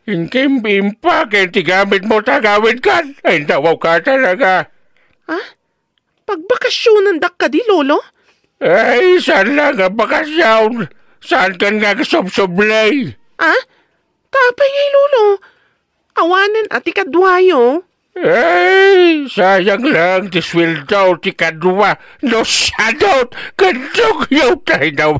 inkimpa kaya tigamit mo tagawid ka. Ay, nawaw ka talaga. Pagbakasyonan dak ka di, lolo? Ay, saan lang ang bakasyon? Saan ka nga kasubsublay? Tapay ngay, lolo. Awanan at ikadwayo. Ay, sayang lang ti sweldo ti kadwa. No sadot, kandog yung tayo daw.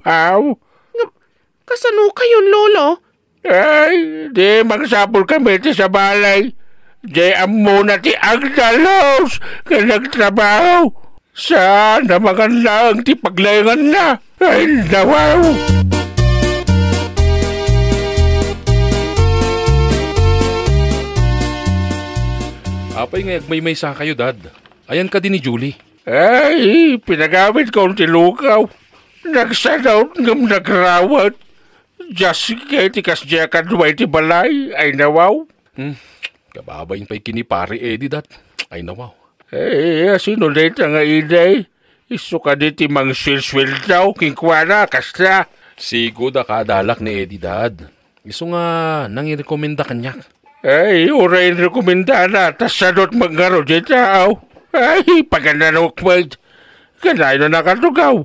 Kasano kayon, lolo? Ay, di magsapol kami ti sa balay. Di amo na ti agdalos ka nagtrabaho. Sana maganda ang tipaglayangan na. Ay, nawaw! Apay nga, may sa kayo, Dad. Ayan ka din ni Julie. Ay, pinagamit ko ang tilukaw. Nagsanaw ng nagrawat. Just kay tikas diya kadway ti balay. Ay, nawaw. Kababayin pa'y kinipari, Eddie, Dad. Ay, nawaw. Eh, sino na ito nga inay? Iso ka diti mang swil-swil daw, kingkwana, kasla. Sigo da kadalak ni Eddie, Dad. Iso nga, nang i-rekomenda kanyak. Ay, urayin rekomenda na, tas sadot magngaro dito, Ay, pagkananok mo, kanay na nakatugaw.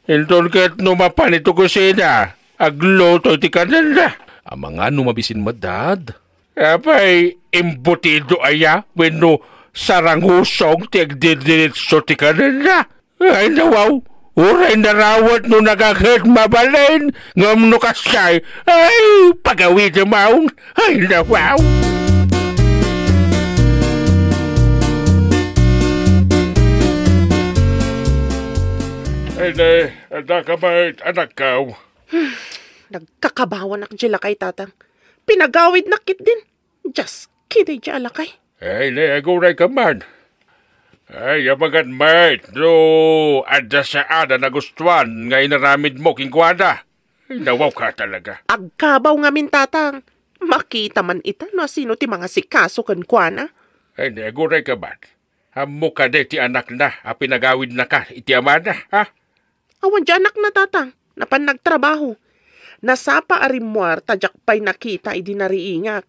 Intol ka't numapan ito kusina, agloto ti kananda. Ang mga numabisin mo, Dad. Apay, imbutido aya, weno saranghusong ti agdidiritso ti kananda. Ay, nawaw, uray narawat no nagagad mabalin, ngam no kasay, ay, pagawid na maong, ay, nawaw. Ay, anak ka ba, anak ka? Nagkakabawan ak dyan lakay, tatang. Pinagawid nakit din. Just kidding dyan lakay. Ay, aguray ka man. Ay, amagan mate, no, ada sa ada na gustuan, nga inaramid mo, kingkwada. Ay, nawaw ka talaga. Agkabaw nga min, tatang. Makita man ita, no, sino ti mga sikaso kan kuana. Ay, aguray ka man. Hamo ka de ti anak na, pinagawid na ka, iti amana, ha? Awan dyan anak na, tatang. Napan nagtrabaho. Nasapa arimuar, tadyak pa'y nakita, idi nariingak.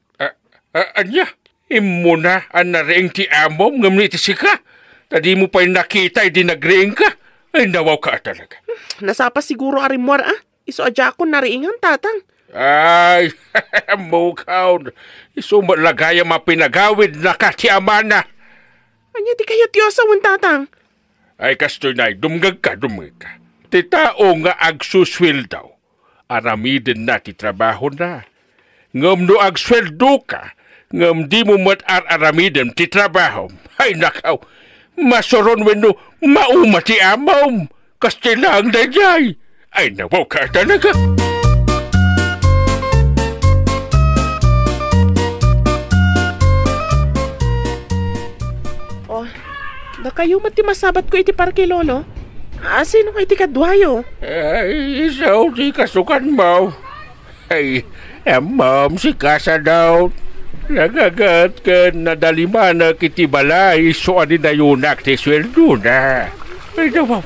Anya? Imo na, ang nariing ti amom, ngamit ti sika. Tadi mo pa'y nakita, idi nagriing ka. Ay, nawaw ka talaga. Nasapa siguro arimuar, Iso adya ko nariingan, tatang. Ay, mukaw. Iso malagaya mapinagawid na ka ti amana. Anya di kayo tiyosawan, tatang. Ay, kastoy na, dumgag ka. Ti tao nga agsuswil daw. Aramidin na ti trabaho na. Ngam no agsweldo ka, ngam di mo mat-aramidin ti trabaho. Ay, nakaw. Masoron weno mauma ti amaw. Kastilang na jay. Ay, nawaw ka talaga. Oh, da kayo mati masabat ko iti parke, lolo. Sino ka iti kadwayo? Ay, isaw di kasukan mo. Ay, ma'am, si Kasa daw. Nagagat ka nadalimana kiti balay, so ani na yunak ti sweldo na. Ay, nawaw.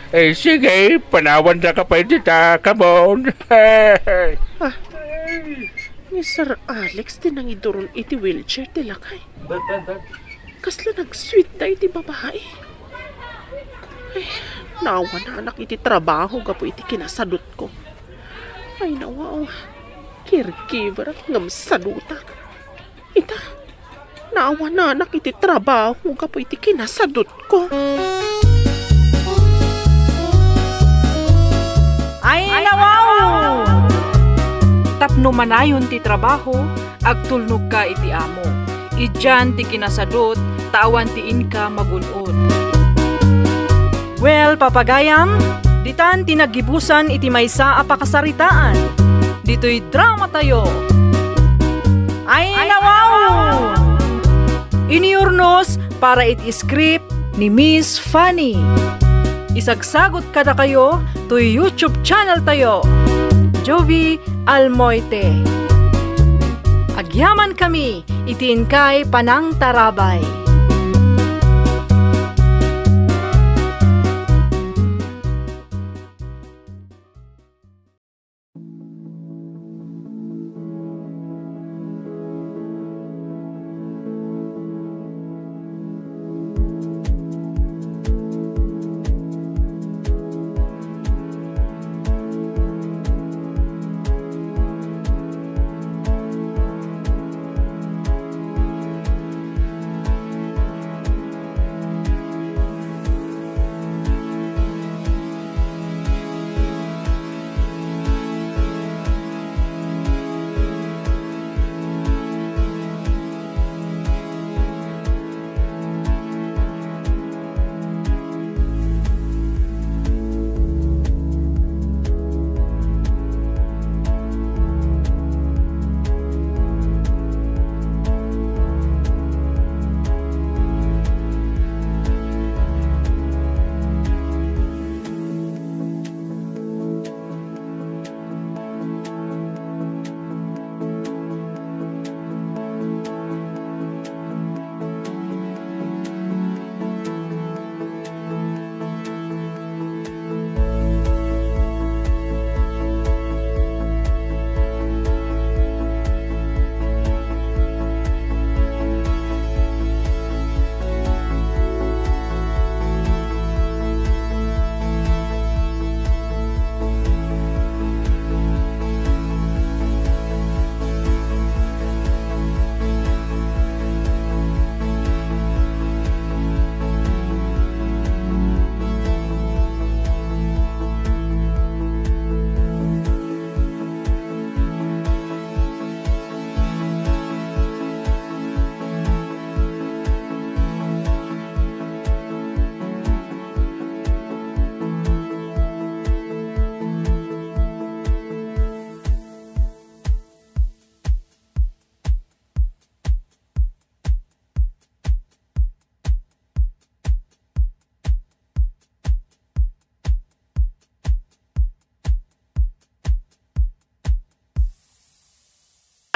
Ay, sige, panawan na ka pa dita, come on. Ni Sir Alex din ang iduron iti wheelchair ti lakay. Kasla nag-sweet na iti babae. Ay, nawa na anak iti trabaho gapo iti kinasadot ko. Ay, nawa, caregiver at ngamsadutak. Ita, nawa na anak iti trabaho gapo iti kinasadot ko. Ay, nawaw! Tapno manayon ti trabaho, agtulnog ka iti amo. Idyan ti kinasadot, tawan ti inka magunod. Well, papagayam, ditan tinagibusan iti maysa a pakasaritaan. Dito'y drama tayo. Ay, nawaw! Iniurnos para iti script ni Miss Fanny. Isagsagot kada kayo to YouTube channel tayo, Jovi Almoite. Agyaman kami, itiin kay Panang Tarabay.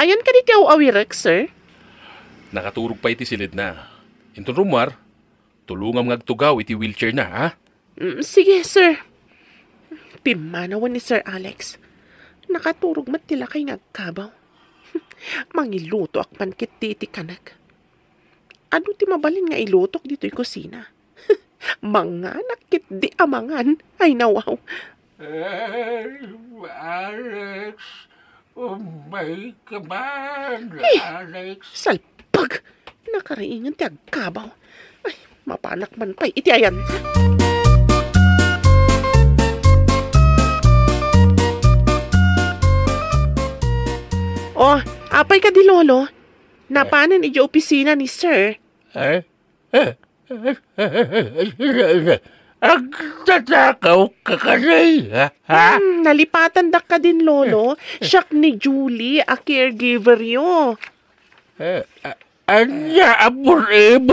Ayan ka diti awirek, sir. Nakaturog pa iti silid na. Intun rumar, tulungam ngagtugaw iti wheelchair na, ha? Sige, sir. Pimanawan ni Sir Alex. Nakaturog mat tila kay ngagkabaw. Mangiluto ak pankit ti kanak. Ano ti mabalin nga ilutok dito'y kusina? Mga nakit di amangan. Ay nawaw. Alex, umay ka man, Alex. Salpag! Nakariingan ti agkabaw. Ay, mapanak man pa'y iti ayan. Oh, apay ka di lolo. Napanan iti opisina ni sir. Ang tatakaw ka kanay, ha? Nalipatan dak ka din lolo. Siyak ni Julie, a caregiver yo. Anya abur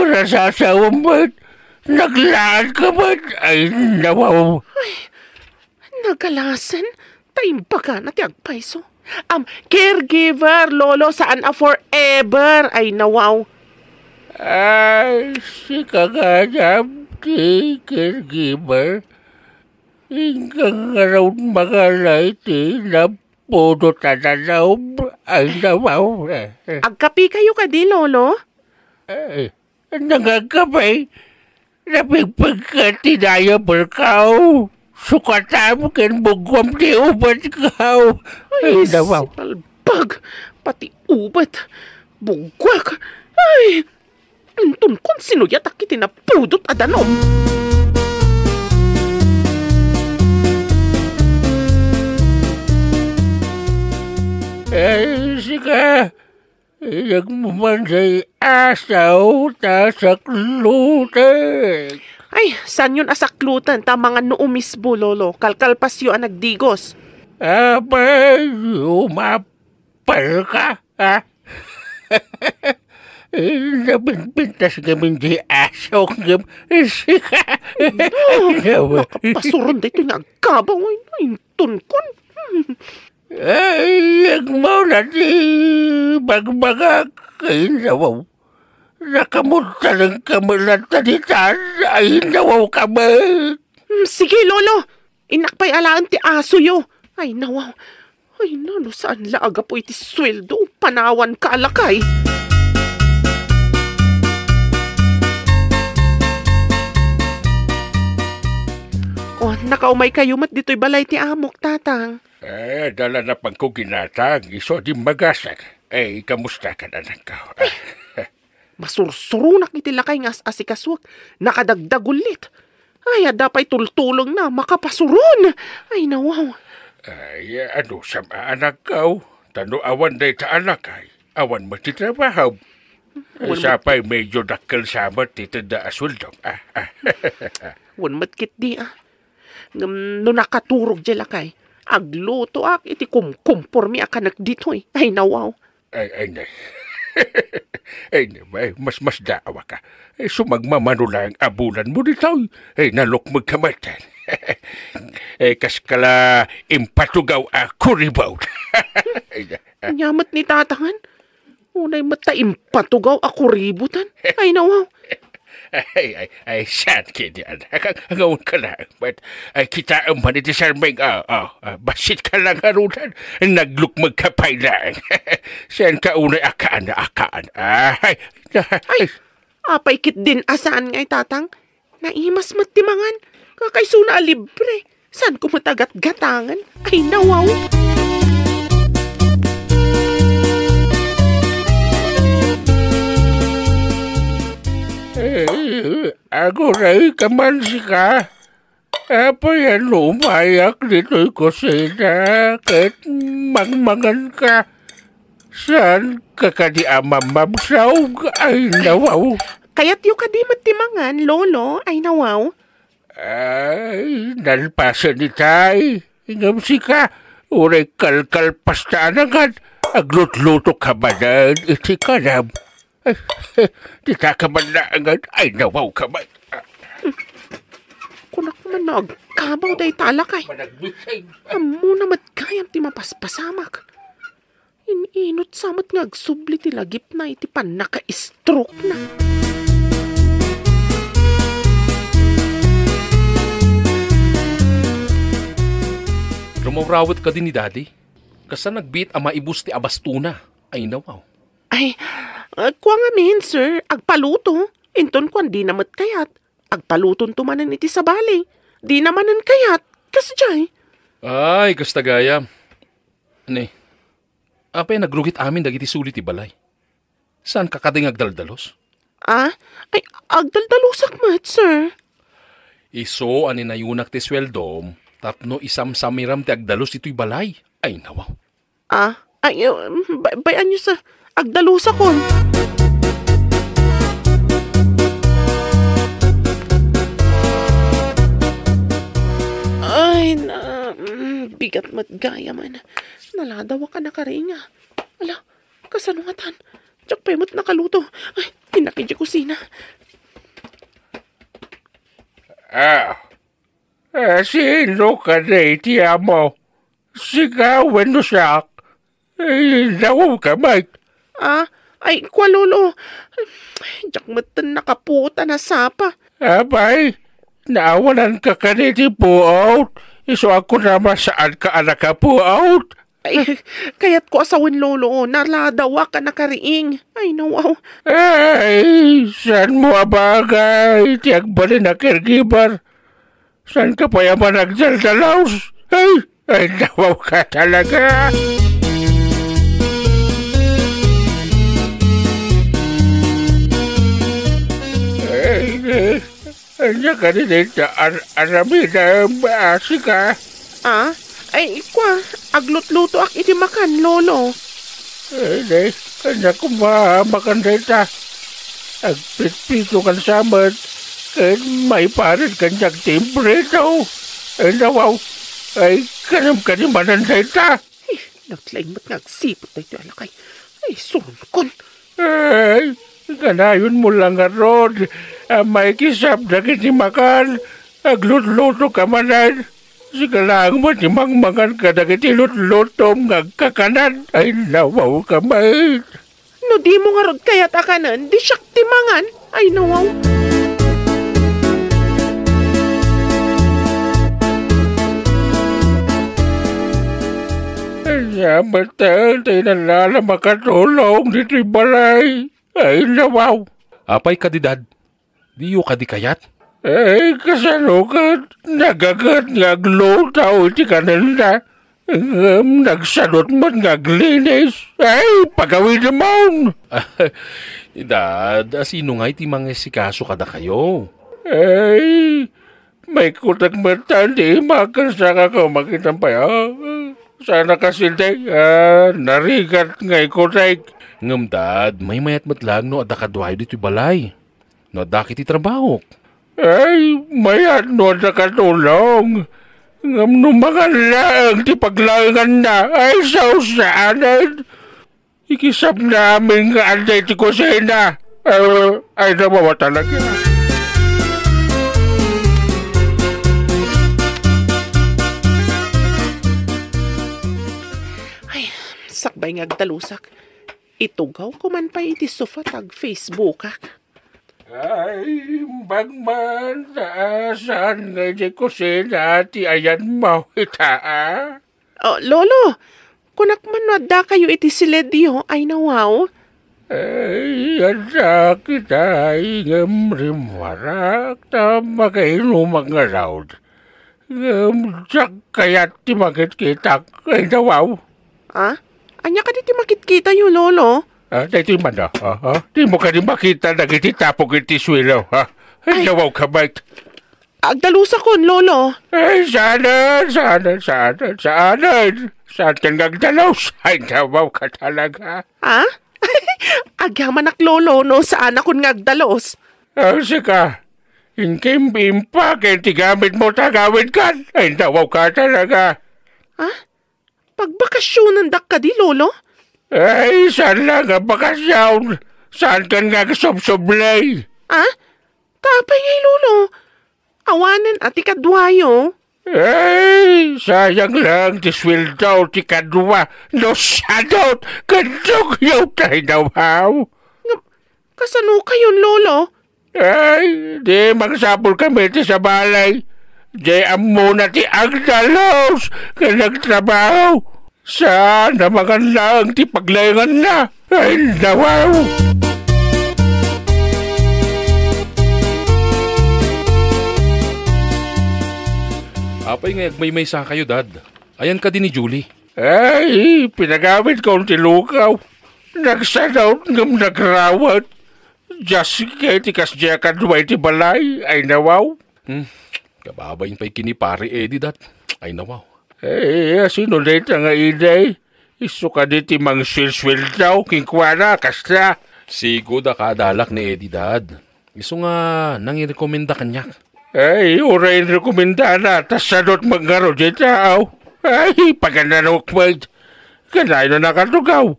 na sasawang ba't? Naglaan ka ba't? Ay, nawaw. Nagalasan? Taimpa ka na ti agpaiso. Caregiver, lolo, saan a forever? Ay, nawaw. Ay, si kaganam ti caregiver. Hinggang araw magalay ti napuno tananaw. Ay, nawaw. Agkapi kayo ka di, lolo? Ay, nangagkapay. Napigpagkatinaya berkaw. Sukatam ken bugwam ti ubat kaw. Ay, nawaw. Palbag, pati ubat. Bugwak. Ay, intun kon sinuyat ak iti napudot adanom. Ay, sika. Nagmamansay asaw ta saklutan. Ay, saan yun asaklutan? Ta mga nuumisbo, lolo. Kalkalpasyo ang nagdigos. Abay, umapal ka, ha? Nabinpintas kami di asaw ng sika. Nakapasuron dito nga agkabaw. Ay, intun kon. Ay, mo na di bagbagak kay nawaw. Nakamunta ng kamalantanitan ay nawaw kami. Sige, lolo. Inakpay alaan ti aso yo. Ay, nawaw. Ay, nano saan laaga po iti sweldo? Panawan ka alakay. Oh, nakaumay kayo mat dito'y balay ti amok, tatang. Dala na pang ko ginatang, iso di magasak. Ay, kamusta ka na nang kao? Masursurunak iti lakay nga asikaswak. Nakadagdagulit. Ay, adapay tultulong na makapasuron. Ay, nawaw. Ay, ano sa anak kao? Tano awan day ta anak ay. Awan mo ti trabaho. Sapay medyo dakkel samat ti tada aswaldong. Wan matkit di no nakaturog di lakay. Agluto ak iti kumpormi akanak dito eh. Ay, nawaw. Ay, mas daawa ka. Sumagmamano lang abulan mo dito. Nalok magkamatan. Kaskala impatugaw ako ribaw. Nyamat ni tatangan. Unay mata impatugaw ako ributan. Ay, nawaw. Ay, saan kini anak? Hangawin ka lang. But, kita ang maniti sarmeng, basit ka lang harunan. Naglukmag ka pa lang. Saan ka unay akaan na akaan? Ay, apay kit din asaan ngay tatang. Naimas matimangan. Kakaysuna libre. Saan ko matagat-gatangan? Ay, nawaw. Ako rin kamansi ka. Apa yan lumayak dito'y kusina kahit mangmangan ka. Saan ka di amamamsaw? Ay, nawaw. Kaya't yung kadimat timangan, lolo. Ay, nawaw. Ay, nalpasan ni tay. Ingamsi ka. Uray kalkalpas na anagan. Aglutluto ka ba na iti kanam? Ay, di ka man na agad. Ay, nawaw ka man. Kunak man na agkabaw day talakay. Amo na madkayam ti mapaspasamak. Inot samot nga agsubli ti lagip na iti pan naka-stroke na. Rumawrawat ka din ni Daddy. Kasa nagbit ang maibus ti abastuna. Ay nawaw. Ay, kuwa nga min, sir, agpaluto. Inton kuwan di namat kayat. Agpaluton tumanan iti sabali. Di namanan kayat. Kasjay. Ay, kastagaya. Ani, apay nagrugit amin dagiti sulit ti balay. Saan ka kading agdaldalos? Ay, agdaldalusak mat, sir. Iso, ani na yunak ti sweldom, tapno isam-samiram ti agdalos ito'y balay. Ay nawaw. Bayan niyo sa agdalusak kon. Ay, bigat matgaya man. Naladawa ka na karinga. Ala, kasanungatan. Tsak pa'y mo't nakaluto. Ay, pinakidya kusina. Sino ka na itiya mo? Sigawan no siya. Nawaw ka, Mike. Ay, kwa lolo. Tsak matan nakaputa na sapa. Abay, naawalan ka kaniti po out. Iso ako naman saan ka anak ka po out. Ay, kaya't ko asawin lolo. Naladawa ka na kariing. Ay, nawaw. Ay, saan mo abagay? Tiyag ba rin na caregiver? Saan ka pa yaman nagdaldalaws? Ay, nawaw ka talaga. Anya ka rin ito, arami na maasi ka. Ay, ikwa, aglutluto ak iti makan, lolo. Ay, kanya kumamakan dito. Agpit-pito kan samat, kahit may parit kanyang timbre ito. Ay, nawaw, ay, kanam-kanimanan dito. Naglaing mo't nagsipot na ito, alakay. Ay, sunkon. Ay, kanayon mo lang nga rod. May kisap na kitimakan. Aglut-luto ka manan. Sikalang mo timang-mangan ka na kitilut-lutom ngagkakanan. Ay, nawaw ka, mate. No di mo nga rod kaya takanan, di siyak timangan. Ay, nawaw. Ay, matang tayo nalala makatulong dito balay. Ay, nawaw. Apay kadidad. Diyo ka di kayat? Ay, kasanukat. Nagagat ngaglutaw iti kananda. Nagsadot mo't ngaglinis. Ay, pagawin naman. Dad, sino nga iti mga sikaso kada kayo? Ay, may kutak mata, di makasaka ka makitang paya. Sana kasi day, narigat nga ikutak. Ngam dad, may mayat matlang no ada kadwayo dito balay. No ada kiti trabaho. Ay, mayat no ada katulong. Ngam no mga laang ti paglangan na. Ay, sausanan. Ikisap namin nga anday ti kusina. Ay, nawawa talaga. Sakbay nga agdalusak. Itugaw ko man pa iti sofa tag Facebook ak. Ay, bagman, saan nga di kusina ti ayan mo itaa? Lolo, kunak man no da kayo iti siledyo ay nawaw. Ay, ada kita rimwarak na makainumak nga raud. Sak kayat ti makit kita ay nawaw. Anya ka diti makit-kita yung lolo? Dito man na. Di mo ka di makita na kititapog iti swilo. Ay, nawaw ka, Mike. Agdalusa kon, lolo. Ay, sana. Saan ka nagdalaws? Ay, nawaw ka talaga. Agyaman ak lolo, no? Saan akong ngagdalos? Sika, inkimpa kaya tigamit mo tagawin ka. Ay, nawaw ka talaga. Pagbakasyonan dak ka di, lolo? Ay, saan lang ang bakasyon? Saan ka nga kasubsublay? Tapay ngay, lolo. Awanan ati kadwayo. Ay, sayang lang ti sweldo ti kadwa. No sadot, kandog yaw tayo nawaw. Kasano kayon, Lolo? Ay, di magsapol kami ti sa balay. Di amo na ti Agdalos ka nagtrabaho. Sana magandang ti paglayangan na. Ay, nawaw. Apay nga may sa kayo, Dad. Ayan ka din ni Julie. Ay, pinagamit ko ti lukaw. Nagsadaw ngam nagrawat. Just kay ti kasya kadway ti balay. Ay, nawaw. Kababayin pa'y kinipari, Eddie, Dad. Ay, nawaw. Ay, sino na ito nga iday? Isu ka di ti mang swil-swil daw. Kingkwana, kasya. Sigo da kadalak ni Eddie, Dad. Isu nga nangirekomenda kanyak. Ay, urayin rekomenda na. Tasadot magngaro di tao. Ay, pagkananok mo. Kanay na nakatugaw.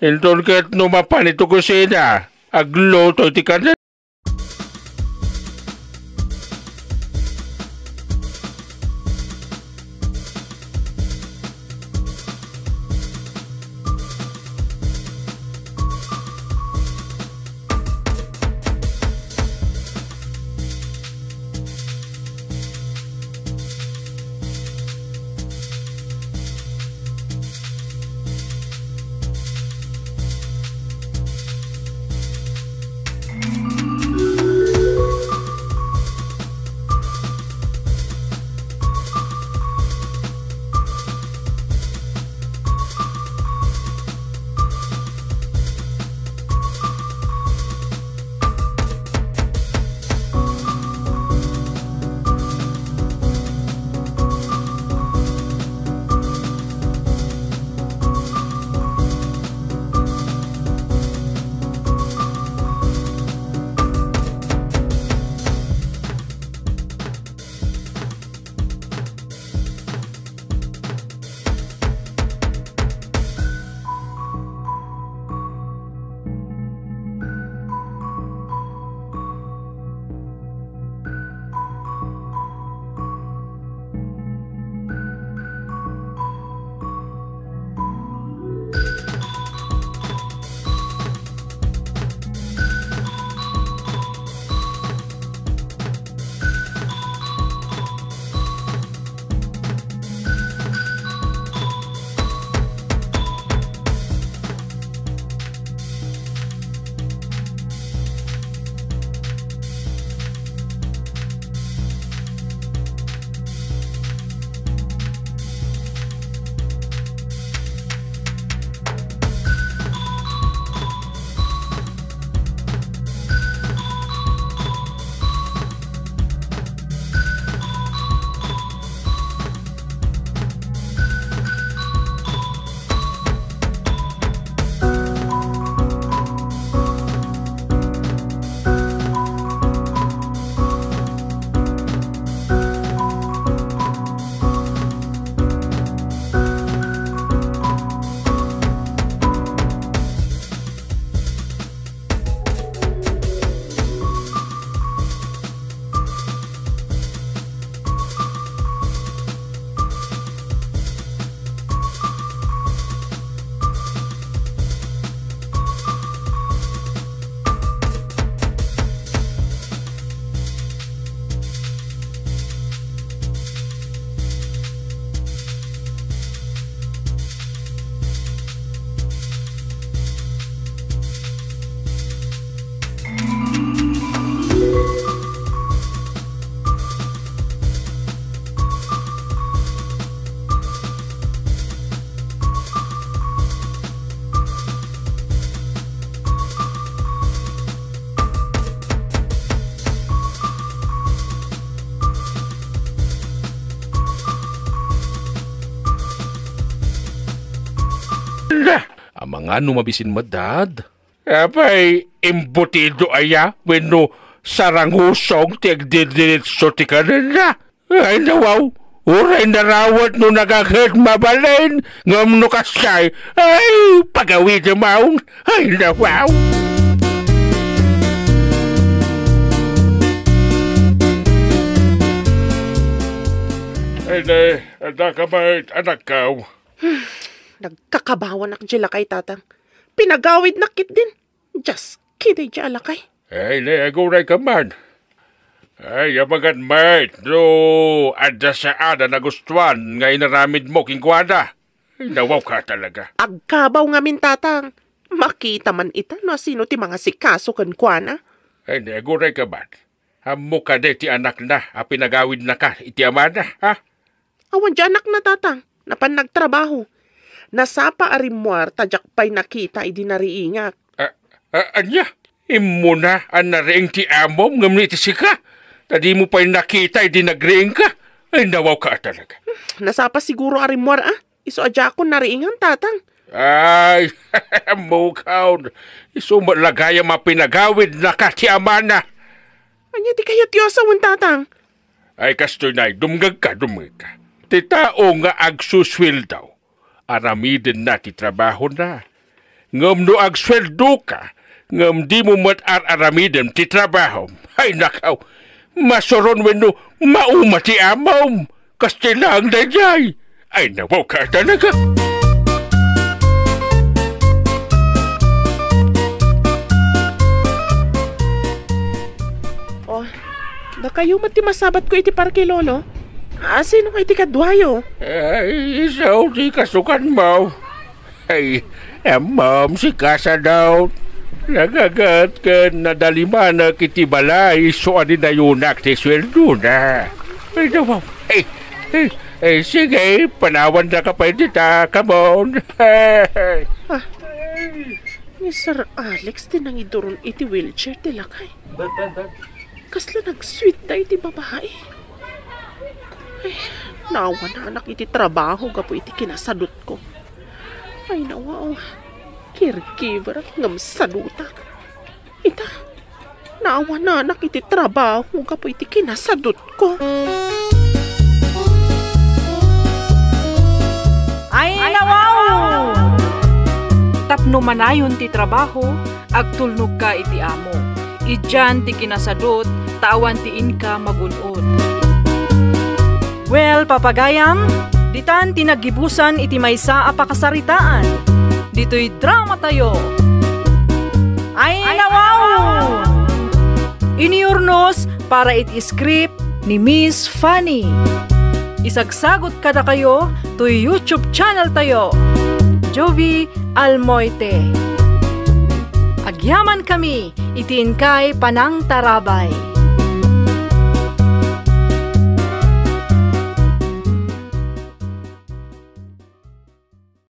Inton kat numapan ito kusina. Agloto ti kanan. Ang mga numabisin mo, Dad. Apay, embutido aya, wenno sarangusong ti agdidiritso ti kanana. Ay nawaw, uray narawat no nagagad mabalin, ngam no kasay, ay pagawid maung, ay nawaw. Ay, anak ka ba, anak ka? Nagkakabawan ak dyan lakay, tatang. Pinagawid na kit din. Just kidding dyan lakay. Ay, naguray ka man. Ay, amagan mate, no, ada sa ada na gustuan, nga inaramid mo, kingkwada. Ay, nawaw ka talaga. Agkabaw nga min, tatang. Makita man ita no sino ti mga sikaso kan kuana. Ay, naguray ka man. Hamo ka de ti anak na, pinagawid na ka, iti amana, ha? Awan dyan anak na, tatang. Napan nagtrabaho. Nasapa arimuar, tadyak pa'y nakita, idi nariingak. Anya? Imo na, nariing ti amom, ngamni ti sika? Tadi mo pa'y nakita, idi nagriing ka? Ay, nawaw ka talaga. Nasapa siguro arimuar, Iso adya ko nariingan, tatang. Ay, mukaw. Isumalagaya mapinagawid na ka ti amana. Anya di kayo tiyosawan, tatang. Ay, kastoy na, dumgag ka. Ti tao nga agsuswil daw. Aramidin na ti trabaho na. Ngam no agsweldo ka, ngam di mo mat-aramidin ti trabaho. Ay, nakaw. Masoron weno, mauma ti amaw. Kastilang na jay. Ay, nawaw ka talaga. Oh, na kayo mati masabat ko iti parke, lolo. Sino nga iti kadwayo? Ay, isaw di kasukan mo. Ay, ma'am, si Kasa daw. Nagagat ka nadalimanak iti balay, so ani na yunak ti sweldo na. Ay, nawaw. Ay, sige, panawan na ka pa dita, come on. Ni Sir Alex din ang iduron iti wheelchair ti lakay. Kasla nag-sweet na iti babae. Ay, nawa na anak iti trabaho gapo iti kinasadot ko. Ay, nawa, caregiver at ngamsaduta. Ita, nawa na anak iti trabaho gapo iti kinasadot ko. Ay, nawaw! Tapno manayon ti trabaho, agtulnog ka iti amo. Idyan ti kinasadot, tawan ti inka magunod. Well, papagayam, ditan tinagibusan iti maysa a pakasaritaan. Dito'y drama tayo. Ay, nawaw! Iniurnos para iti script ni Miss Fanny. Isagsagot kada kayo to YouTube channel tayo, Jovi Almoite. Agyaman kami, itiin kay Panang Tarabay.